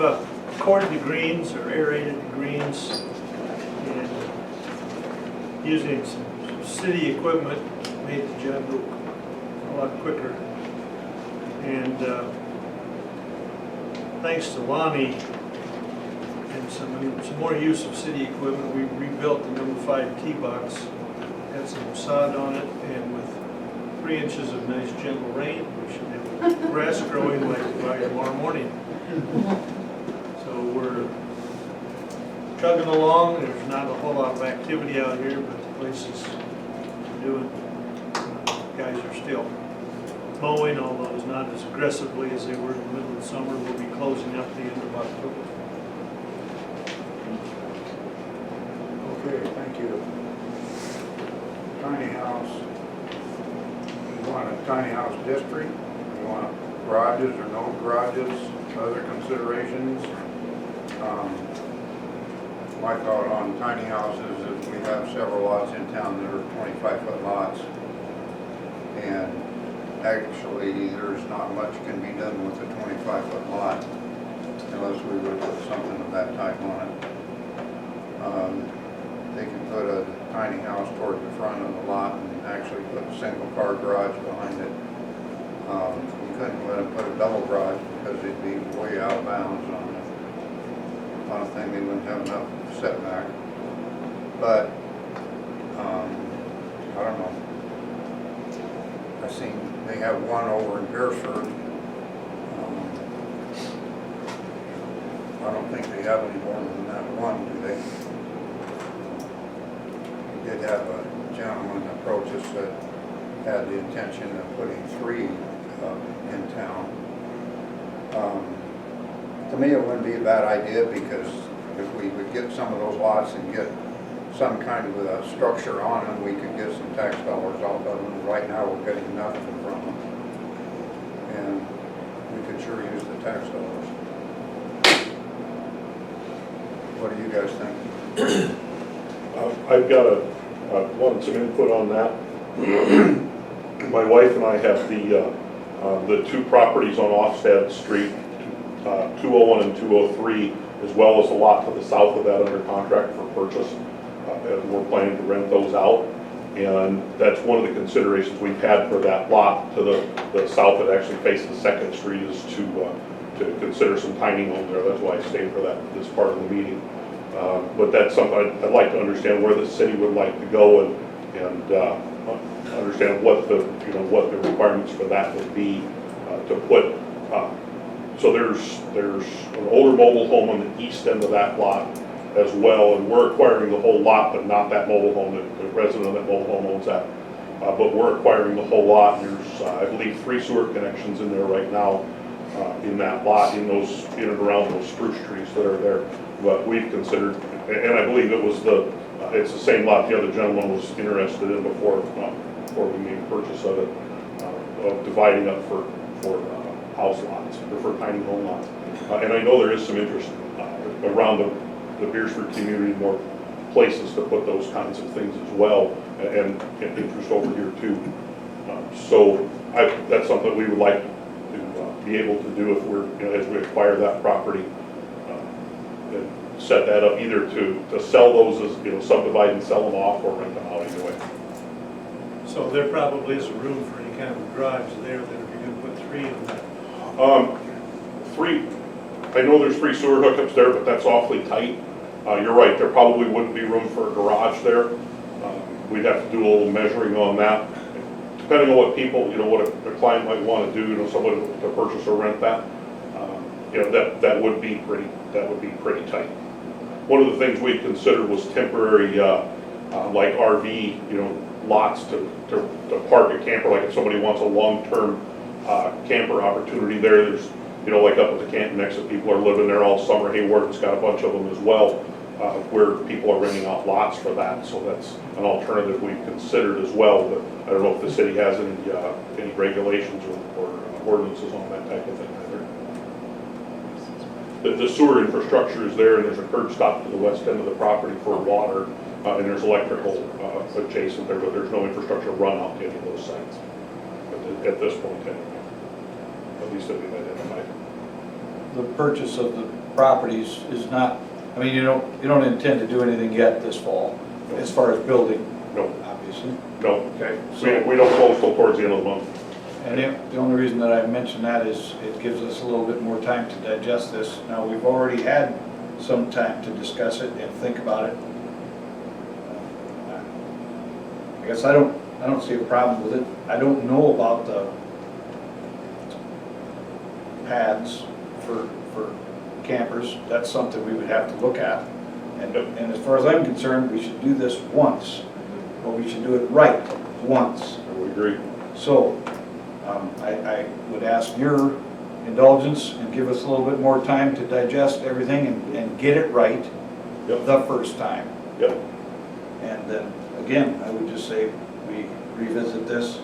corded the greens or aerated the greens, and using some city equipment made the job go a lot quicker. And thanks to Lonnie and some more use of city equipment, we rebuilt the number 5 tee box, had some sod on it, and with 3 inches of nice gentle rain, we should have grass growing like by tomorrow morning. So we're chugging along. There's not a whole lot of activity out here, but the place is doing. Guys are still mowing, although it's not as aggressively as they were in the middle of the summer. We'll be closing up the end of October. Okay, thank you. Tiny house. You want a tiny house district? You want garages or no garages? Other considerations? My thought on tiny houses is we have several lots in town that are 25-foot lots. And actually, there's not much can be done with a 25-foot lot unless we would put something of that type on it. They can put a tiny house toward the front of the lot and actually put a single car garage behind it. You couldn't let them put a double garage because it'd be way out of bounds on a thing. They wouldn't have enough setback. But, I don't know. I seen they have one over in Beersford. I don't think they have any more than that one, do they? We did have a gentleman approach us that had the intention of putting 3 in town. To me, it wouldn't be a bad idea, because if we would get some of those lots and get some kind of a structure on them, we could get some tax dollars off of them. Right now, we're getting nothing from them. And we could sure use the tax dollars. What do you guys think? I've got wanted some input on that. My wife and I have the 2 properties on Ofsted Street, 201 and 203, as well as a lot to the south of that under contract for purchase. And we're planning to rent those out. And that's one of the considerations we've had for that lot to the south that actually faces the 2nd Street, is to consider some tiny home there. That's why I stayed for this part of the meeting. But that's something I'd like to understand where the city would like to go, and understand what the requirements for that would be. to put, so there's an older mobile home on the east end of that lot as well, and we're acquiring the whole lot, but not that mobile home. The resident of that mobile home owns that. But we're acquiring the whole lot. There's, I believe, 3 sewer connections in there right now in that lot, in and around those spruce trees that are there. But we've considered, and I believe it was it's the same lot the other gentleman was interested in before we made purchase of it, of dividing up for house lots, or for tiny home lots. And I know there is some interest around the Beersford community, more places to put those kinds of things as well, and interest over here too. So that's something we would like to be able to do if we're, as we acquire that property, and set that up either to sell those as, subdivide and sell them off, or rent them out either way. So there probably isn't room for any kind of garage there, that if you're gonna put 3 in that. 3, I know there's 3 sewer hookups there, but that's awfully tight. You're right, there probably wouldn't be room for a garage there. We'd have to do a little measuring on that. Depending on what people, what a client might want to do, someone to purchase or rent that, that would be pretty tight. One of the things we considered was temporary, like RV, lots to park a camper, like if somebody wants a long-term camper opportunity there. There's, like up at the Canton Exit, people are living there all summer. Hayward's got a bunch of them as well, where people are renting out lots for that. So that's an alternative we've considered as well. But I don't know if the city has any regulations or ordinances on that type of thing either. The sewer infrastructure is there, and there's a curb stop to the west end of the property for water, and there's electrical adjacent there, but there's no infrastructure run out to any of those sites at this point anyway. At least that we've identified. The purchase of the properties is not, I mean, you don't intend to do anything yet this fall, as far as building? No. Obviously. No, okay. We don't close till towards the end of the month. And the only reason that I mention that is it gives us a little bit more time to digest this. Now, we've already had some time to discuss it and think about it. I guess I don't see a problem with it. I don't know about the pads for campers. That's something we would have to look at. And as far as I'm concerned, we should do this once, but we should do it right once. I would agree. So, I would ask your indulgence and give us a little bit more time to digest everything and get it right the first time. Yep. And then, again, I would just say we revisit this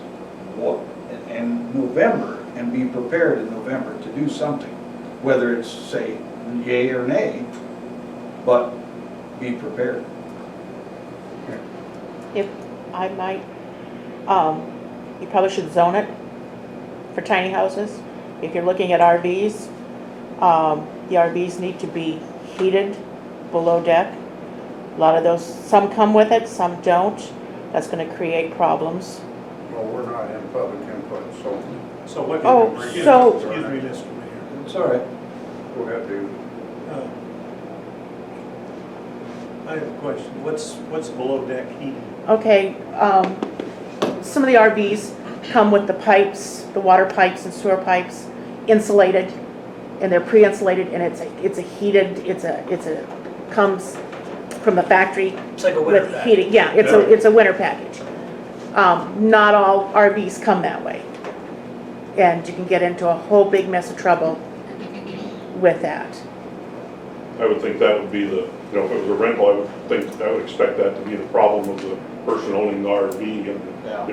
in November and be prepared in November to do something. Whether it's, say, yay or nay, but be prepared. If I might, you probably should zone it for tiny houses. If you're looking at RVs, the RVs need to be heated below deck. A lot of those, some come with it, some don't. That's going to create problems. Well, we're not in public input, So what Oh, did you bring in? so- Excuse me, Mr. Mayor. It's all right. go ahead, David. I have a question. What's below deck heating? Okay, some of the RVs come with the pipes, the water pipes and sewer pipes, insulated, and they're pre-insulated, and it's a heated, comes from the factory. It's like a winter with package. heating. Yeah, it's a winter package. Not all RVs come that way, and you can get into a whole big mess of trouble with that. I would think that would be if it was a rental, I would expect that to be the problem of the person owning the RV, and,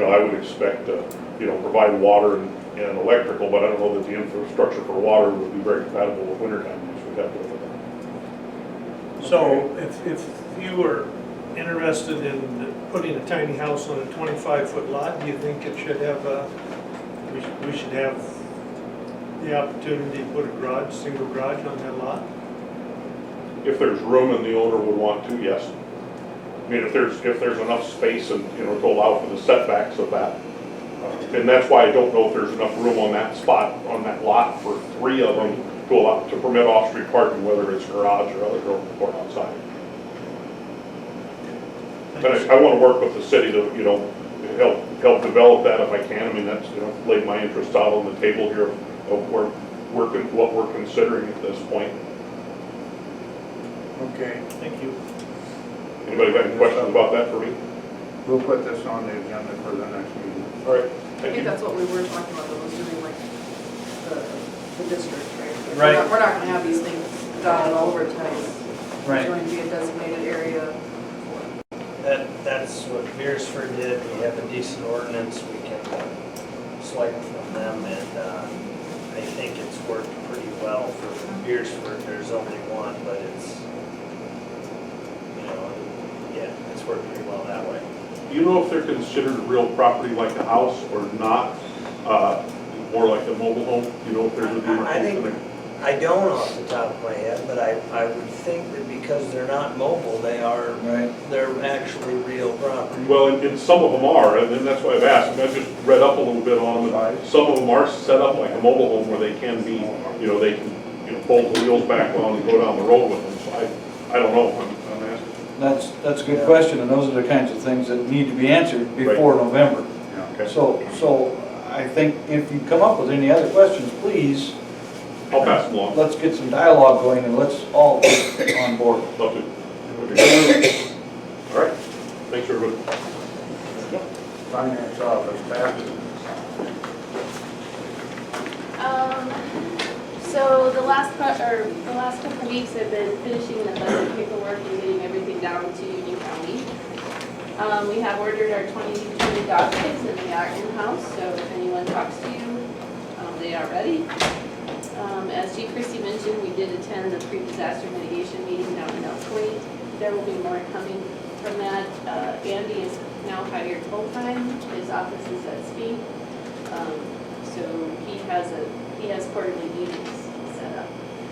I would expect to, provide water and electrical, but I don't know that the infrastructure for water would be very compatible with wintertime use. We'd have to look at that. So if you were interested in putting a tiny house on a 25-foot lot, do you think it should have we should have the opportunity to put a single garage on that lot? If there's room and the owner would want to, yes. I mean, if there's enough space and, to allow for the setbacks of that. And that's why I don't know if there's enough room on that spot, on that lot for 3 of them to permit off-street parking, whether it's garage or other or outside. But I want to work with the city to, help help develop that if I can. I mean, that's, you know, laid my interests out on the table here of what we're considering at this point. Okay, Thank you. Anybody got any questions about that for me? we'll put this on the agenda for the next meeting. All right, I thank think you. that's what we were talking about, though, was doing like the district, right? Like, Right. We're not gonna have these things dotted all over Tice. Right. It's going to be a designated area. That's what Beersford did. We have a decent ordinance. We can select from them, and I think it's worked pretty well for Beersford. There's only one, but it's, you know, yeah, it's worked pretty well that way. Do you know if they're considered real property like a house or not, more like a mobile home? Do you know if there's a demarcation there? I don't off the top of my head, but I would think that because they're not mobile, they're actually real property. Well, and some of them are, and that's why I've asked. I mean, I've just read up a little bit on them. And some of them are set up like a mobile home where they can be, you know, they can, you know, bolt the wheels back on and go down the road with them. So I don't know. I'm asking. That's a good question, and those are the kinds of things that need to be answered before November. Okay. So I think if you come up with any other questions, please, I'll pass them along. let's get some dialogue going and let's all get on board. Love to. All right. Thanks, everybody. Finance office, Pat. So the last couple of weeks I've been finishing the budget paperwork and getting everything down to Union County. We have ordered our 2020 dog kits and they are in-house, so if anyone talks to you, they are ready. As Chief Christie mentioned, we did attend the pre-disaster mitigation meeting down in Elk Point. There will be more coming from that. Andy is now hired full-time. His office is at Speed. So he has quarterly meetings set up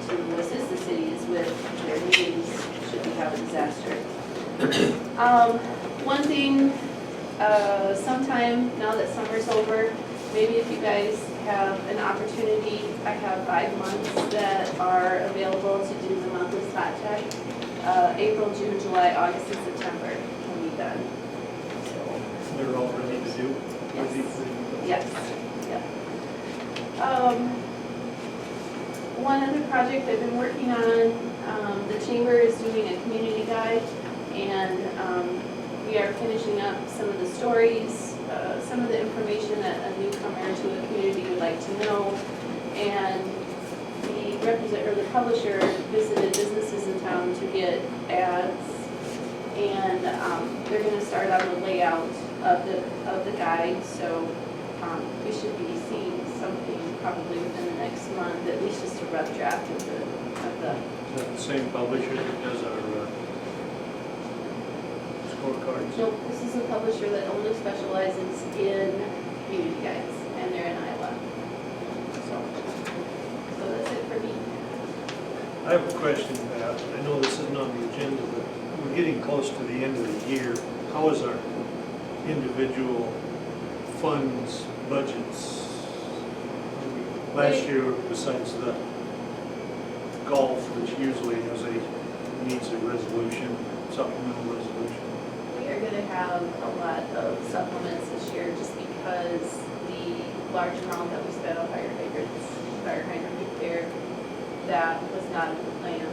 to assist the cities with their meetings should we have a disaster. One thing, sometime now that summer's over, maybe if you guys have an opportunity, I have 5 months that are available to do the monthly spot check. April, June, July, August, and September will be done. So, They're all ready to do? yes, yep. One other project I've been working on, the chamber is doing a community guide, and we are finishing up some of the stories, some of the information that a newcomer to a community would like to know. And the publisher visited businesses in town to get ads, and they're going to start on the layout of the guide. So we should be seeing something probably within the next month, at least just a rough draft of the. Is that the same publisher that does our scorecards? Nope, this is a publisher that only specializes in community guides, and they're in Iowa. So that's it for me. I have a question, Pat. I know this isn't on the agenda, but we're getting close to the end of the year. How is our individual funds, budgets? Last year, besides the golf, which usually needs a resolution, supplemental resolution. We are gonna have a lot of supplements this year just because the large amount that we spent on fire hydrant repair, that was not in the plan.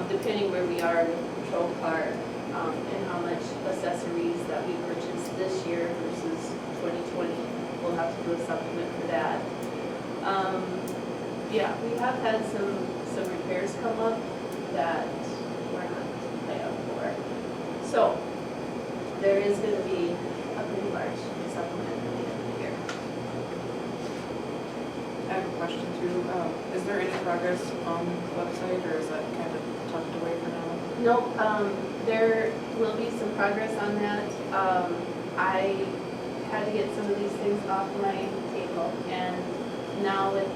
Depending where we are with the patrol car, and how much accessories that we purchased this year versus 2020, we'll have to do a supplement for that. Yeah, we have had some repairs come up that we're not planned for. So, there is gonna be a pretty large supplement at the end of the year. I have a question too. Is there any progress on the website, or is that kind of tucked away for now? Nope, there will be some progress on that. I had to get some of these things off my table, and now with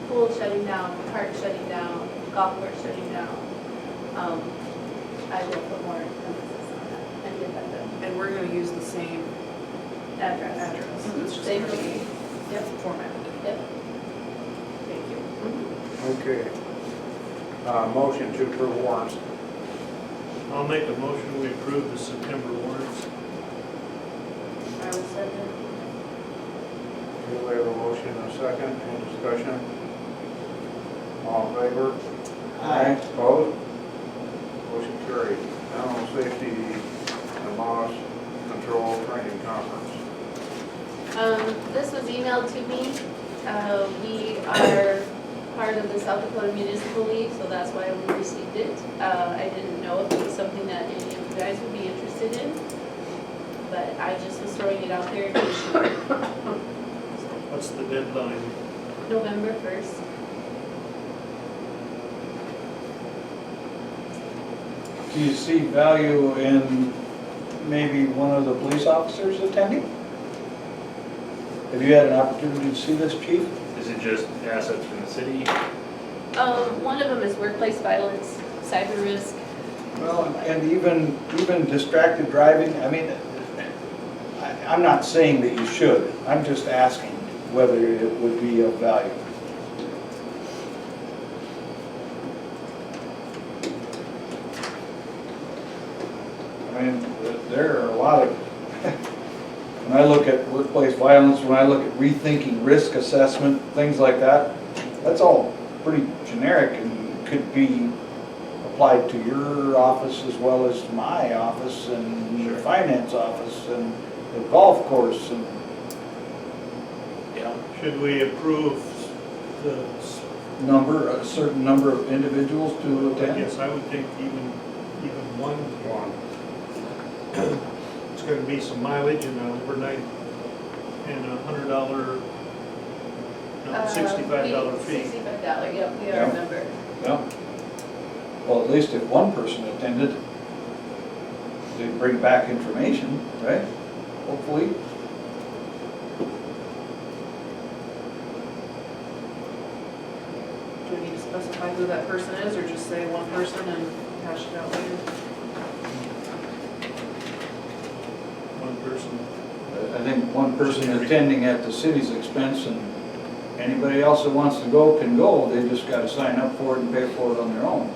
pool shutting down, park shutting down, golf course shutting down, I will put more emphasis on that and get that done. And we're gonna use the same Address. It's just Same gonna be thing. Yep, formatted. yep. Thank you. Okay. Motion to approve warrants. I'll make a motion, we approve the September warrants. I will motion and a second, any discussion? All in favor? Aye. Opposed? Motion carried. Animal safety and loss control training conference. This was emailed to me. We are part of the South Dakota Municipal League, so that's why we received it. I didn't know if it was something that any of you guys would be interested in, but I just was throwing it out there in case you were. What's the deadline? November 1st. Do you see value in maybe one of the police officers attending? Have you had an opportunity to see this, chief? Is it just assets from the city? One of them is workplace violence, cyber risk. Well, and even distracted driving, I mean, I'm not saying that you should, I'm just asking whether it would be of value. I mean, there are a lot of, when I look at workplace violence, when I look at rethinking risk assessment, things like that, that's all pretty generic and could be applied to your office as well as my office and your finance office and the golf course and. Yeah. Should we approve the, A certain number of individuals to attend? yes, I would think even one. It's gonna be some mileage and an overnight and $100, no, $65 fee. $65, yep, we Yeah. are a member. Yeah. Well, at least if one person attended, they'd bring back information, right? Hopefully. Do we need to specify who that person is, or just say one person and hash it out later? One person. I think one person attending at the city's expense and anybody else that wants to go can go. They just gotta sign up for it and pay for it on their own.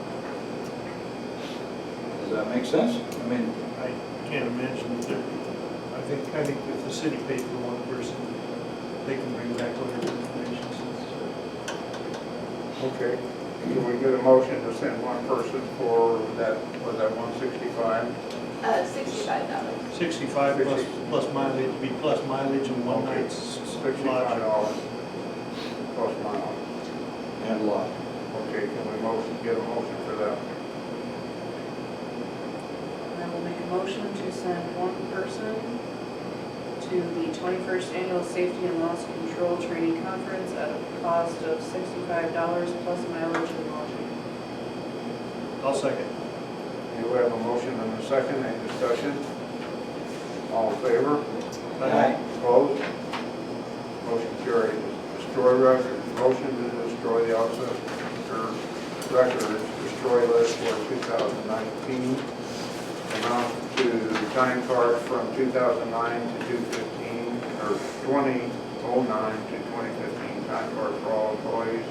Does that make sense? I mean, I can't imagine that I think if the city paid for one person, they can bring back whatever information. Okay, can we get a motion to send one person for that, was that 165? $65. 65 plus mileage, be plus mileage and one Okay. night's $65 lodge. plus mile. and a lot. Okay, can we get a motion for that? I will make a motion to send one person to the 21st Annual Safety and Loss Control Training Conference at a cost of $65 plus mileage and lodging. I'll second. Okay, we have a motion and a second, any discussion? All in favor? Aye. Opposed? Motion carried. Destroy record, motion to destroy the officer records, destroy list for 2019. Amount to time cards from 2009 to 2015, or 2009 to 2015, time card for all employees.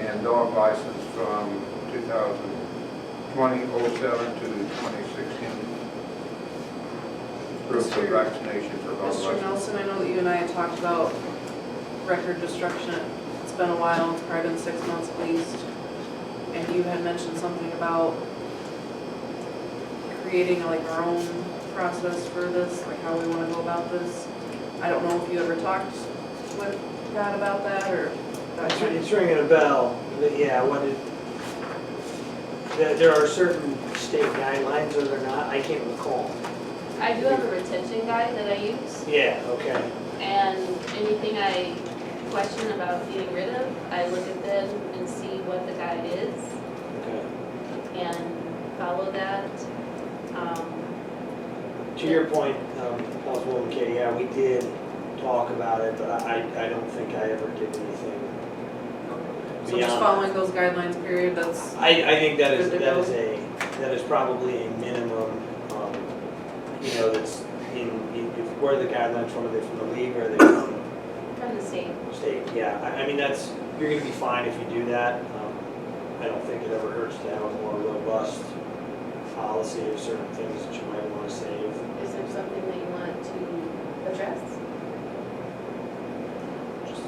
And dog license from 2007 to 2016. Proof of vaccination for dog Mr. license. Nelson, I know that you and I had talked about record destruction. It's been a while, it's probably been 6 months at least. And you had mentioned something about creating like our own process for this, like how we want to go about this. I don't know if you ever talked with Pat about that, or that kind It's of. ringing a bell, but yeah, there are certain state guidelines, or they're not, I can't recall. I do have a retention guide that I use, Yeah, okay. and anything I question about getting rid of, I look at them and see what the guide is Okay. and follow that. To your point, Councilwoman Katie, yeah, we did talk about it, but I don't think I ever did anything So just beyond. following those guidelines, period, that's. I think that is Good to go. that is probably a minimum, that's where are the guidelines from? Are they from the league or are they from From the state. state? Yeah, I mean, you're gonna be fine if you do that. I don't think it ever hurts to have a more robust policy of certain things that you might wanna save. Is there something that you want to address? Just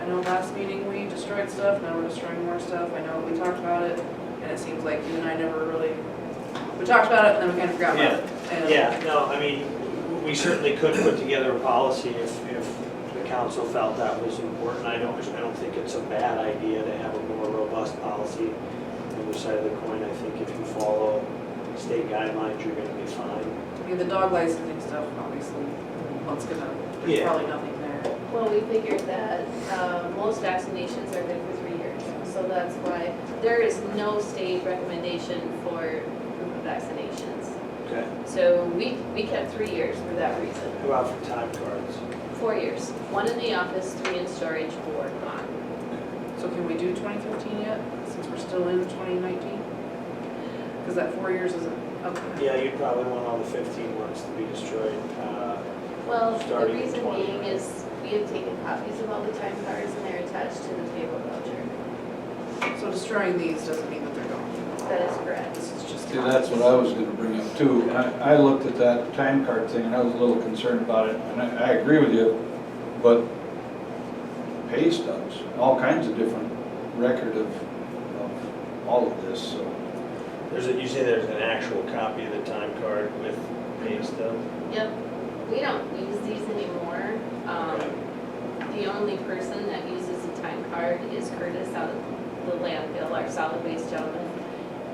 I know last meeting we destroyed stuff, now we're destroying more stuff. I know we talked about it, and it seems like you and I never really, we talked about it and then we kind of forgot about it. And- Yeah, no, I mean, we certainly could put together a policy if the council felt that was important. I don't think it's a bad idea to have a more robust policy. On the other side of the coin, I think if you follow state guidelines, you're gonna be fine. I mean, the dog licensing stuff, obviously, what's gonna, there's Yeah. probably nothing there. Well, we figured that most vaccinations are good for 3 years, so that's why there is no state recommendation for group vaccinations. Okay. So we kept 3 years for that reason. How about for time cards? 4 years, 1 in the office, 3 in storage, 4 gone. So can we do 2015 yet, since we're still in 2019? Because that 4 years isn't, okay. Yeah, you'd probably want all the 15 ones to be destroyed. Well, the Starting in reason 20. being is we have taken copies of all the time cards and they're attached to the payroll voucher. So destroying these doesn't mean that they're gone. That is correct. This is just. See, that's what I was gonna bring up too. I looked at that time card thing and I was a little concerned about it, and I agree with you, but pay stubs, all kinds of different record of all of this, so. You say there's an actual copy of the time card with pay stub? Yep, we don't use these anymore. The only person that uses a time card is Curtis out of the landfill, our solid waste gentleman.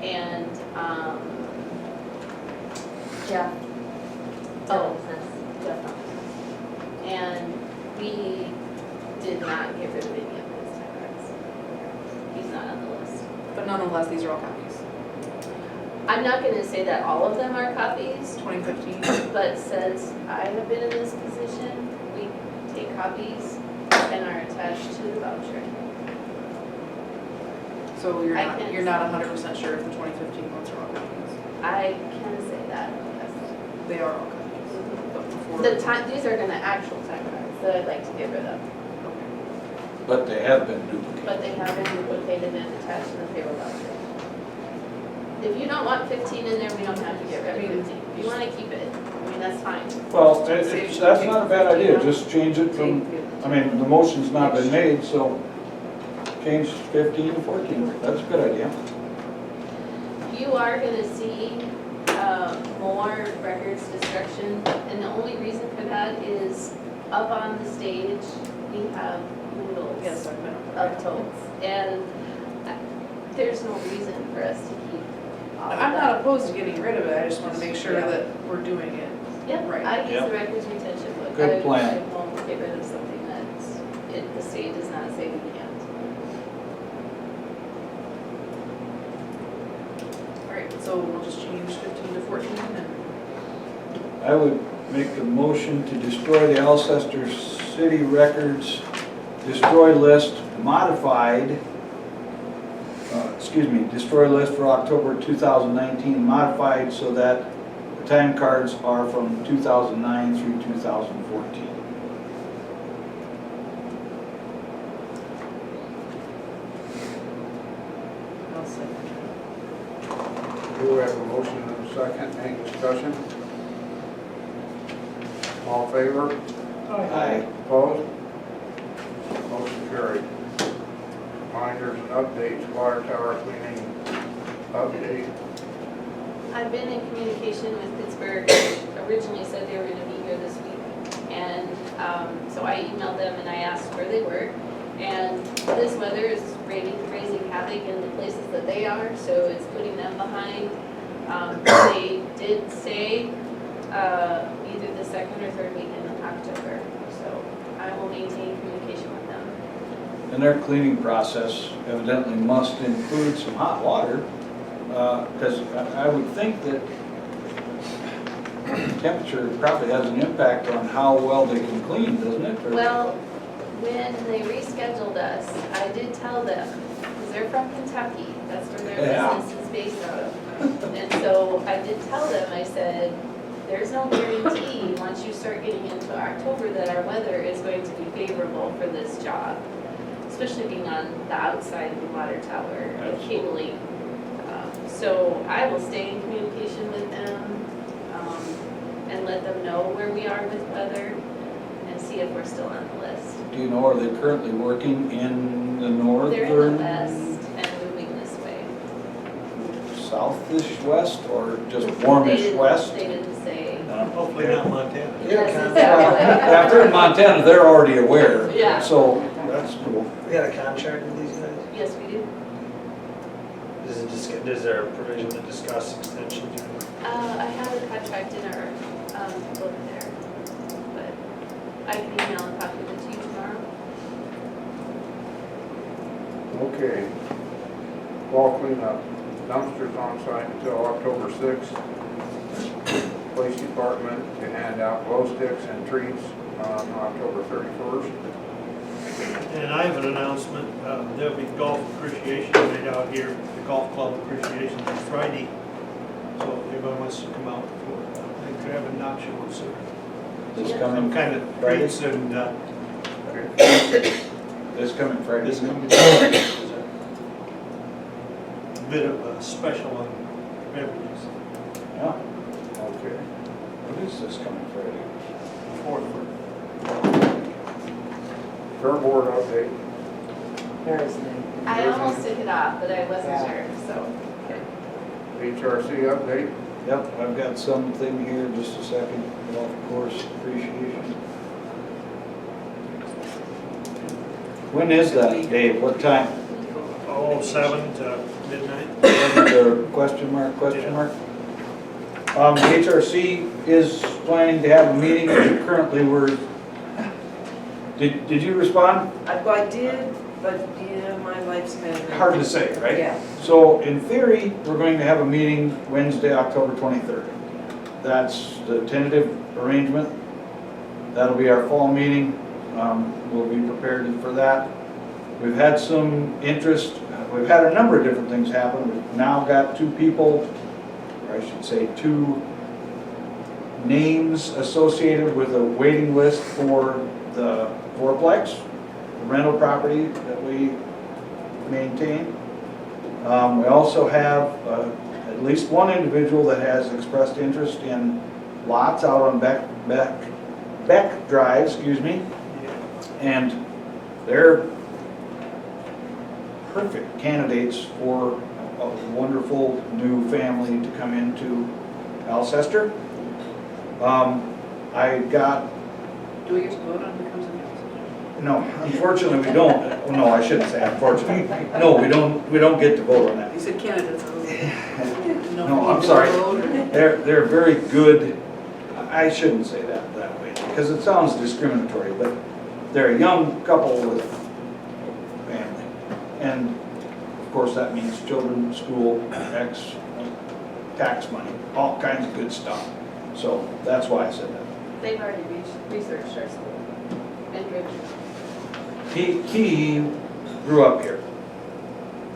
And, Jeff. Oh. Jeff. and we did not get rid of any of his time cards. He's not on the list. But nonetheless, these are all copies. I'm not gonna say that all of them are copies, 2015. but since I have been in this position, we take copies and are attached to the voucher. So I can't you're not 100% sure if the 2015 ones are all copies. I can say that, yes. They are all copies. But before. The time, these are gonna actual time cards that I'd like to get rid of, Okay. But they have been duplicated. but they have been duplicated and attached to the payroll voucher. If you don't want 15 in there, we don't have to get rid of 15. If you wanna keep it, I mean, that's fine. Well, that's not a bad idea, just change it from, I mean, the motion's not been made, so change 15 to 14, that's a good idea. You are gonna see more records destruction, and the only reason for that is up on the stage, we have noodles Yes, I've been. of totes, and there's no reason for us to keep all of I'm that. not opposed to getting rid of it, I just want to make sure Yeah. that we're doing it. Yep, right. I use Yep. the records retention book. Good plan. I won't get rid of something the state does not say we can't. All right, so we'll just change 15 to 14 and. I would make a motion to destroy the Alcester City Records destroy list modified, destroy list for October 2019 modified so that the time cards are from 2009 through 2014. I'll second. Do we have a motion and a second? Any discussion? All in favor? Aye. Opposed? Motion carried. Reminders and updates, water tower cleaning update. I've been in communication with Pittsburgh, originally said they were gonna be here this week. And so I emailed them and I asked where they were. And this weather is raising havoc in the places that they are, so it's putting them behind. They did say either the second or third week in October, so I will maintain communication with them. And their cleaning process evidently must include some hot water, because I would think that temperature probably has an impact on how well they can clean, doesn't it? Or- Well, when they rescheduled us, I did tell them, because they're from Kentucky, that's where their Yeah. business is based out of. And so I did tell them, I said, there's no guarantee, once you start getting into October, that our weather is going to be favorable for this job, especially being on the outside of the water tower and Absolutely. cabling. So I will stay in communication with them and let them know where we are with weather and see see if we're still on the list. Do you know, are they currently working in the northern? They're in the west and moving this way. Southish west, or just warmish west? They didn't say. Hopefully not Montana. Yes, Yeah, exactly. if they're in Montana, they're already aware. Yeah. So, that's cool. We got a contract with these guys? Yes, we do. Is there a provision to discuss extensions? I have a contract in our book there, but I can email a copy of it to you tomorrow. Okay. Fall cleanup, dumpsters on site until October 6th. Police department to hand out glow sticks and treats on October 31st. And I have an announcement, there'll be golf appreciation night out here, the golf club appreciation this Friday. So if anybody wants to come out for, they grab a nacho, so This some coming kind of Friday? treats and, This coming Friday? this coming, is a bit of a special on beverages. Yeah. Okay. What is this coming Friday? Fair board update. I almost took it off, but I wasn't Yeah. sure, so. HRC update. Yep, I've got something here, just a second, golf course appreciation. When is that, Dave? What time? 7 to midnight. Question mark, question mark? HRC is planning to have a meeting, currently we're, did you respond? I did, but yeah, my life's been. Hard to say, right? Yeah. So in theory, we're going to have a meeting Wednesday, October 23rd. That's the tentative arrangement. That'll be our fall meeting. We'll be prepared for that. We've had some interest. We've had a number of different things happen. We've now got two people, or I should say two names associated with a waiting list for the fourplex, the rental property that we maintain. We also have at least one individual that has expressed interest in lots out on Beck Drive, excuse me. And they're perfect candidates for a wonderful new family to come into Alcester. I got, Do we get to vote on who comes in the no, unfortunately we don't. No, I shouldn't say unfortunately. No, we don't get to vote on that. You said candidates. No, I'm sorry. They're very good. I shouldn't say that way because it sounds discriminatory, but they're a young couple with family. And of course that means children, school, tax money, all kinds of good stuff. So that's why I said that. They've already researched our school and driven. He grew up here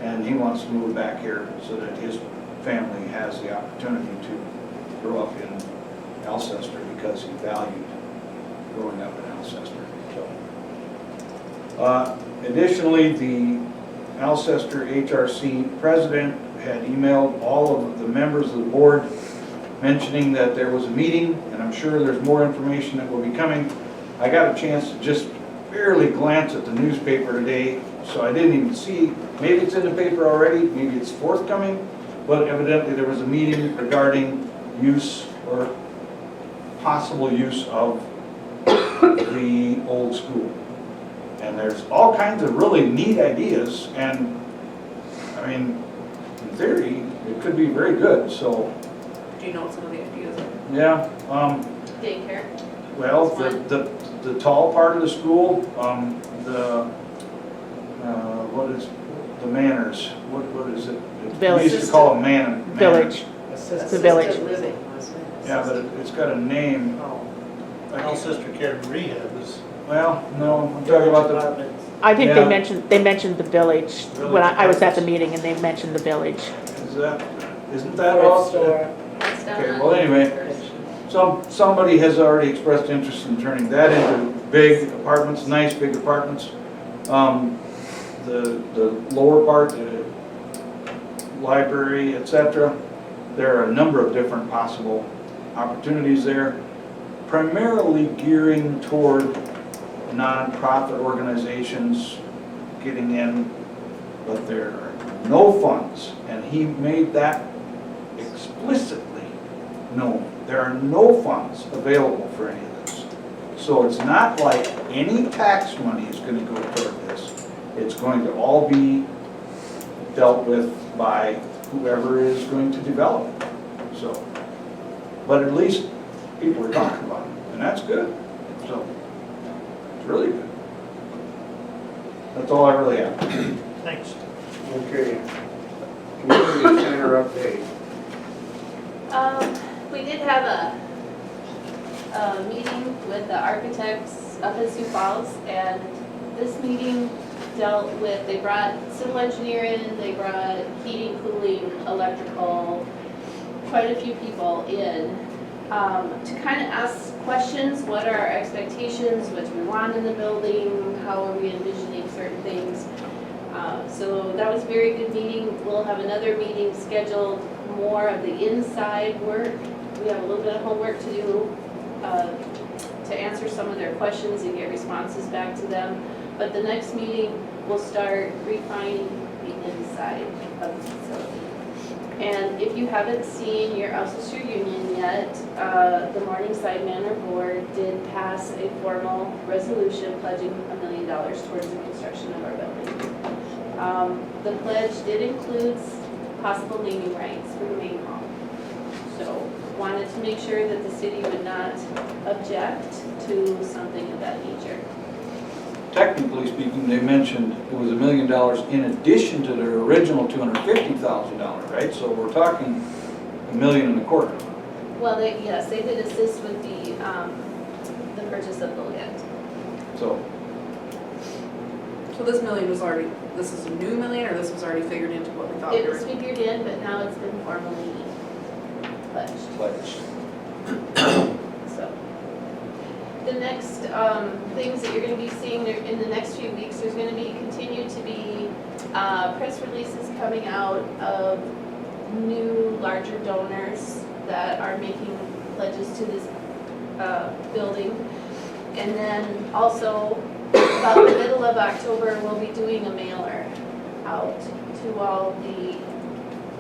and he wants to move back here so that his family has the opportunity to grow up in Alcester because he valued growing up in Alcester. So, additionally, the Alcester HRC president had emailed all of the members of the board mentioning that there was a meeting, and I'm sure there's more information that will be coming. I got a chance to just barely glance at the newspaper today, so I didn't even see, maybe it's in the paper already, maybe it's forthcoming, but evidently there was a meeting regarding use or possible use of the old school. And there's all kinds of really neat ideas, and I mean, in theory, it could be very good, so. Do you know what some of the ideas are? Yeah, Daycare. well, the tall part of the school, what is, the manors, what is it? Village. We used to call them manors. Village. The village. Assisted living, wasn't it? Yeah, but it's got a name. Alcester Care and Rehab is. Well, no, I'm talking about the, I think Yeah. they mentioned the village, when I was at the meeting and they mentioned the village. isn't that all? That's down Okay, on well, anyway. First. Somebody has already expressed interest in turning that into big apartments, nice big apartments. The lower part, the library, etc. There are a number of different possible opportunities there, primarily gearing toward nonprofit organizations getting in, but there are no funds, and he made that explicitly known. There are no funds available for any of this. So it's not like any tax money is going to go toward this. It's going to all be dealt with by whoever is going to develop it. So, but at least people are talking about it, and that's good. So, it's really good. That's all I really have. Thanks. Okay. Community center update. We did have a meeting with the architects up in Sioux Falls, and this meeting dealt with, they brought civil engineer in, they brought heating, cooling, electrical, quite a few people in, to kind of ask questions. What are our expectations? What do we want in the building? How are we envisioning certain things? So that was a very good meeting. We'll have another meeting scheduled, more of the inside work. We have a little bit of homework to do to answer some of their questions and get responses back to them. But the next meeting, we'll start refining the inside of the facility. And if you haven't seen your Alcester Union yet, the Morningside Manor Board did pass a formal resolution pledging $1 million towards the construction of our building. The pledge did include possible naming rights for the main hall. So wanted to make sure that the city would not object to something of that nature. Technically speaking, they mentioned it was $1 million in addition to their original $250,000, right? So we're talking $1.25 million. Well, yes, they did assist with the purchase of the land. So So this million was already, this is a new million, or this was already figured into what we thought we It were? was figured in, but now it's been formally pledged. So, the next things that you're going to be seeing in the next few weeks, there's going to be continue to be press releases coming out of new larger donors that are making pledges to this building. And then also, about the middle of October, we'll be doing a mailer out to all the,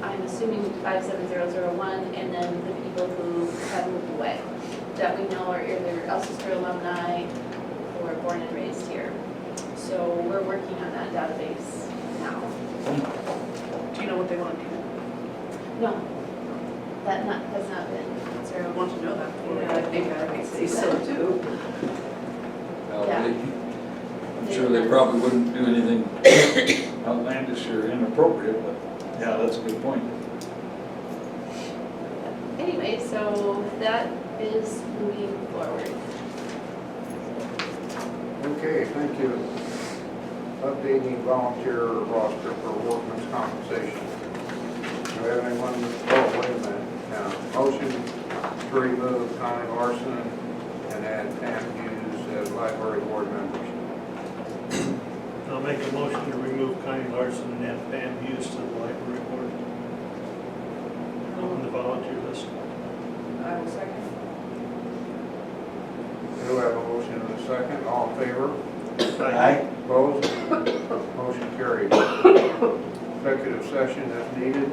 I'm assuming 57001, and then the people who have moved away, that we know are either Alcester alumni or born and raised here. So we're working on that database now. Do you know what they want to do? No, that has not been. Sarah, I want to know that. Yeah. I think I might say so too. Yeah. I'm sure they probably wouldn't do anything outlandish or inappropriate, but yeah, that's a good point. Anyway, so that is moving forward. Okay, thank you. Updating volunteer roster for workman's compensation. Do we have anyone, oh, wait a minute. Motion to remove Connie Larsen and add Pam Hughes as library board members. I'll make a motion to remove Connie Larsen and add Pam Hughes to the library board on the volunteer list. I will second. Do we have a motion and a second? All in favor? Aye. Opposed? Motion carried. Executive session as needed.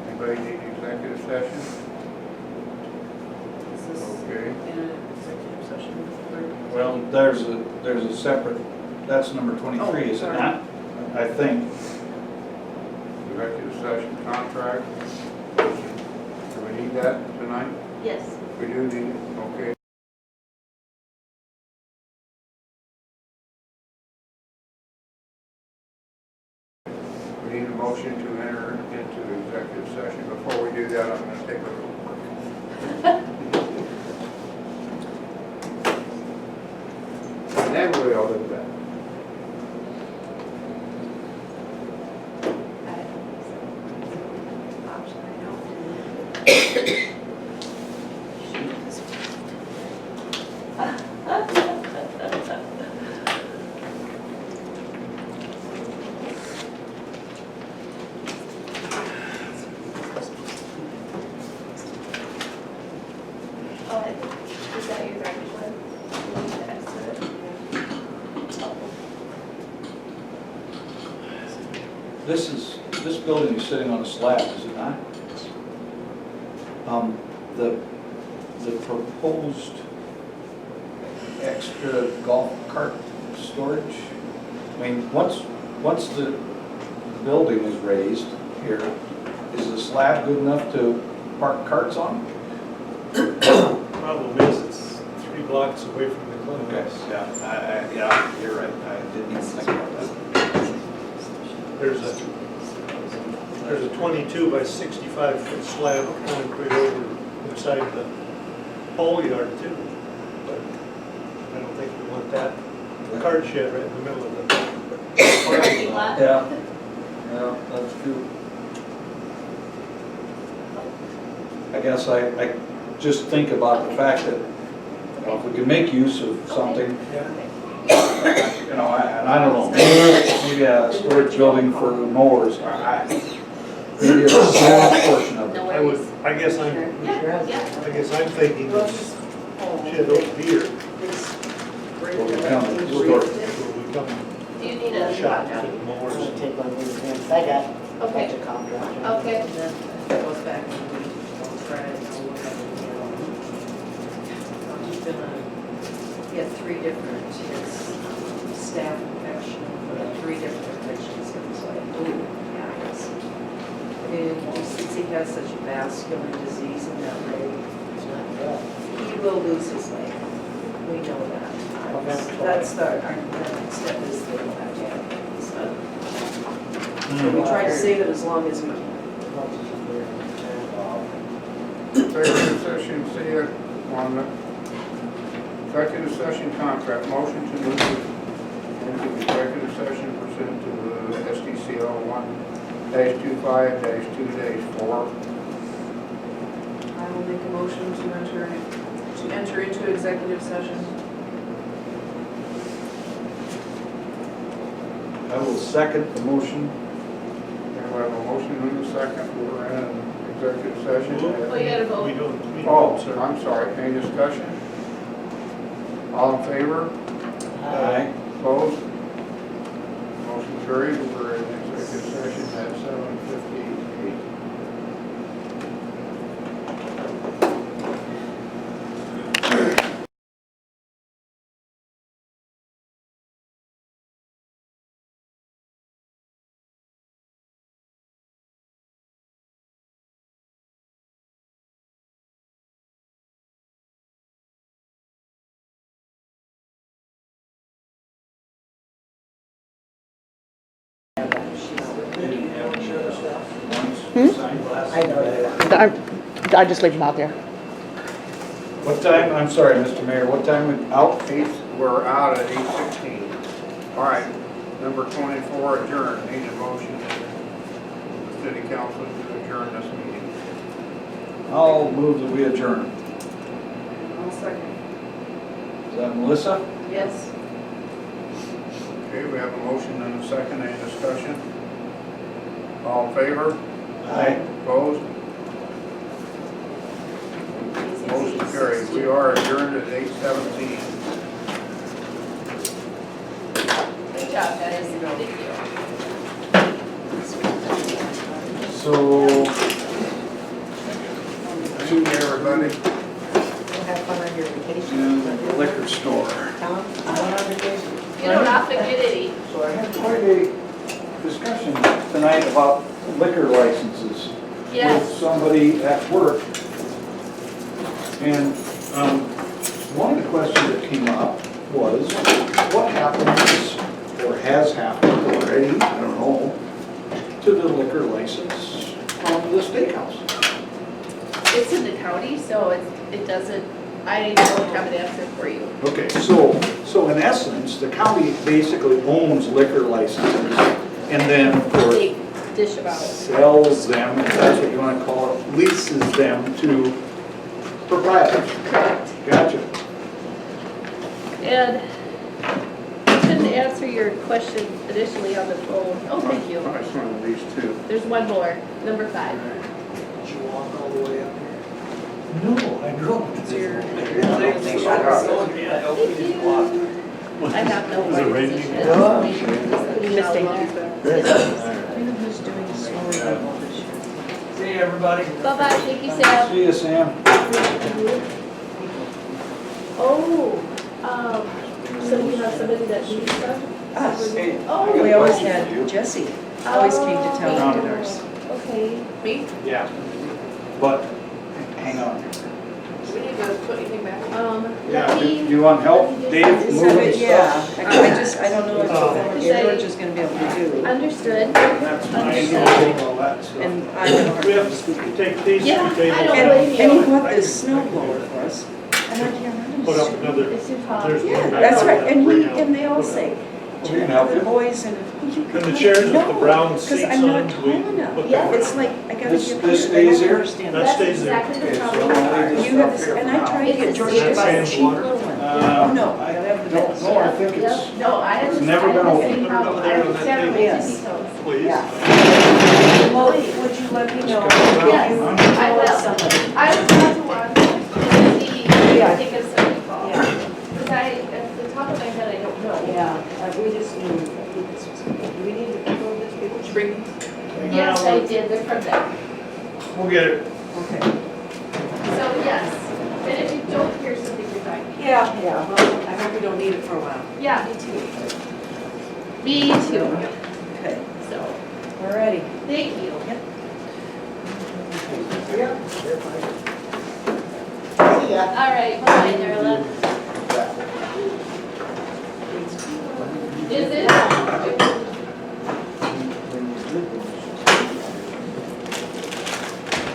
Anybody need executive session? Is this Okay. in an executive session? Well, there's a separate, that's number 23, is it sorry. not? I think. Executive session contract. Do we need that tonight? Yes. We do need it, okay. We need a motion to enter into executive session. Before we do that, I'm gonna take a look. And then we'll do that. Oh, is that your direct one? You need to exit it. this building is sitting on a slab, is it not? The proposed extra golf cart storage, I mean, once the building is raised here, is the slab good enough to park carts on? Problem is, it's 3 blocks away from the Okay, clubhouse. yeah, you're right, I didn't even think about that. There's a 22 by 65 foot slab of concrete over inside the pole yard too. But I don't think we want that cart shed right in the middle of the Parking lot. Yeah, that's true. I guess I just think about the fact that, you know, if we can make use of something, you know, and I don't know, maybe a storage building for mowers, maybe a small portion of it. No I worries. guess I'm thinking this shed over here Will become a store. will become Do you need a a? shop for I'm mowers. gonna take one of these minutes, I got a Okay. bunch of contractors. Okay. And then it goes back and we don't try it, and we'll have it, you know. He's gonna get 3 different, his staff infection, 3 different infections, and it's like, ooh, yeah, it's. And since he has such a vascular disease in that leg, It's not good. he will lose his leg. We know that. That's our next step is the so we try to save it as long as we can. Executive session, see it on the executive session contract, motion to move into executive session pursuant to SDCL 1-25-2-4. I will make a motion to enter into executive session. I will second the motion. And we have a motion and a second, we're in executive session. Oh, you gotta vote. We don't, Oh, sir. I'm sorry, any discussion? All in favor? Aye. Opposed? Motion carried, we're in executive session at 7:58. I know that. I just leave them out there. What time, I'm sorry, Mr. Mayor, what time we out? We're out at 8:16. All right, number 24, adjourn. Need a motion for the city council to adjourn this meeting. I'll move that we adjourn. I'll second. Is that Melissa? Yes. Okay, we have a motion and a second, any discussion? All in favor? Aye. Opposed? Motion carried. We are adjourned at 8:17. Good job, guys. Thank you. So, Thank you, everybody. Have fun on your vacation. and the liquor store. Tom, you going on vacation? You don't have to get any. So I had quite a discussion tonight about liquor licenses with Yes. somebody at work. And one of the questions that came up was, what happens, or has happened already, I don't know, to the liquor license from the steakhouse? It's in the county, so it doesn't, I don't have an answer for you. Okay, so in essence, the county basically owns liquor licenses and then, of course, They dish about it. sells them, if that's what you want to call it, leases them to proprietors. Correct. Gotcha. And I couldn't answer your question initially on the phone. Oh, thank you. Nice one of these two. There's one more, number 5. Did you walk all the way up here? No, I drove. Thank you. I have no Is it raining? organization. Just putting it out Misting. there. See you, everybody. Bye-bye, thank you, Sam. See you, Sam. Oh, so you have somebody that needs stuff? Us. Oh, We always had Jesse always came to town and did ours. Okay. Me? Yeah. But, hang on. Do we need to put anything back? Let me. Do you want help, Dave, moving stuff? I don't know if George is gonna be able to do. Understood. That's fine, I'll take all that stuff. And I don't know. We have to take these Yeah, two tables I don't down. blame you. And he bought this snow blower for us. And I can't Put up another, It's too hot. there's. Yeah, that's right, and they all say, We can help the you. boys and. And the chairs with the brown seats Because I'm on not them, tall we enough. put Yeah, that It's down. like, I gotta This- get. this they stays don't here? understand That That's stays there. exactly the Okay, so problem. I'll leave this You have stuff this, here and for I now. tried to get It's George the to buy a same cheap one. little one. Uh, No, I I have the don't best. know, I think it's, No, I understand. never been I open. understand how, Put it over I there on that understand table. my Yes. tippy toes. Please. Yeah. Well, would you let me know? Yes, I will. Somebody. I was about to watch to see, Yeah. I think it's something called. Yeah. Because at the top of my head, I don't know. Yeah, we just knew, I think this was, do we need to go over this? Did you bring? Yes, I did, they're from them. We'll get it. Okay. So yes, and if you don't hear something, remind me. Yeah, well, I hope we don't need it for a while. Yeah, me too. Me too. Okay. So, Alrighty. thank you. See ya. All right, bye, Darla. Is it?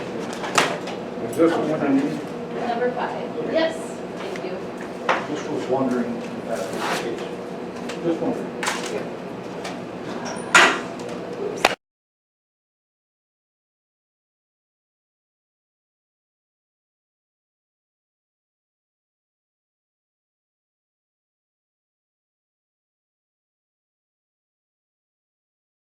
is this the one I need? Number 5. Yes, thank you. Just was wondering if that was the case. Just wondering.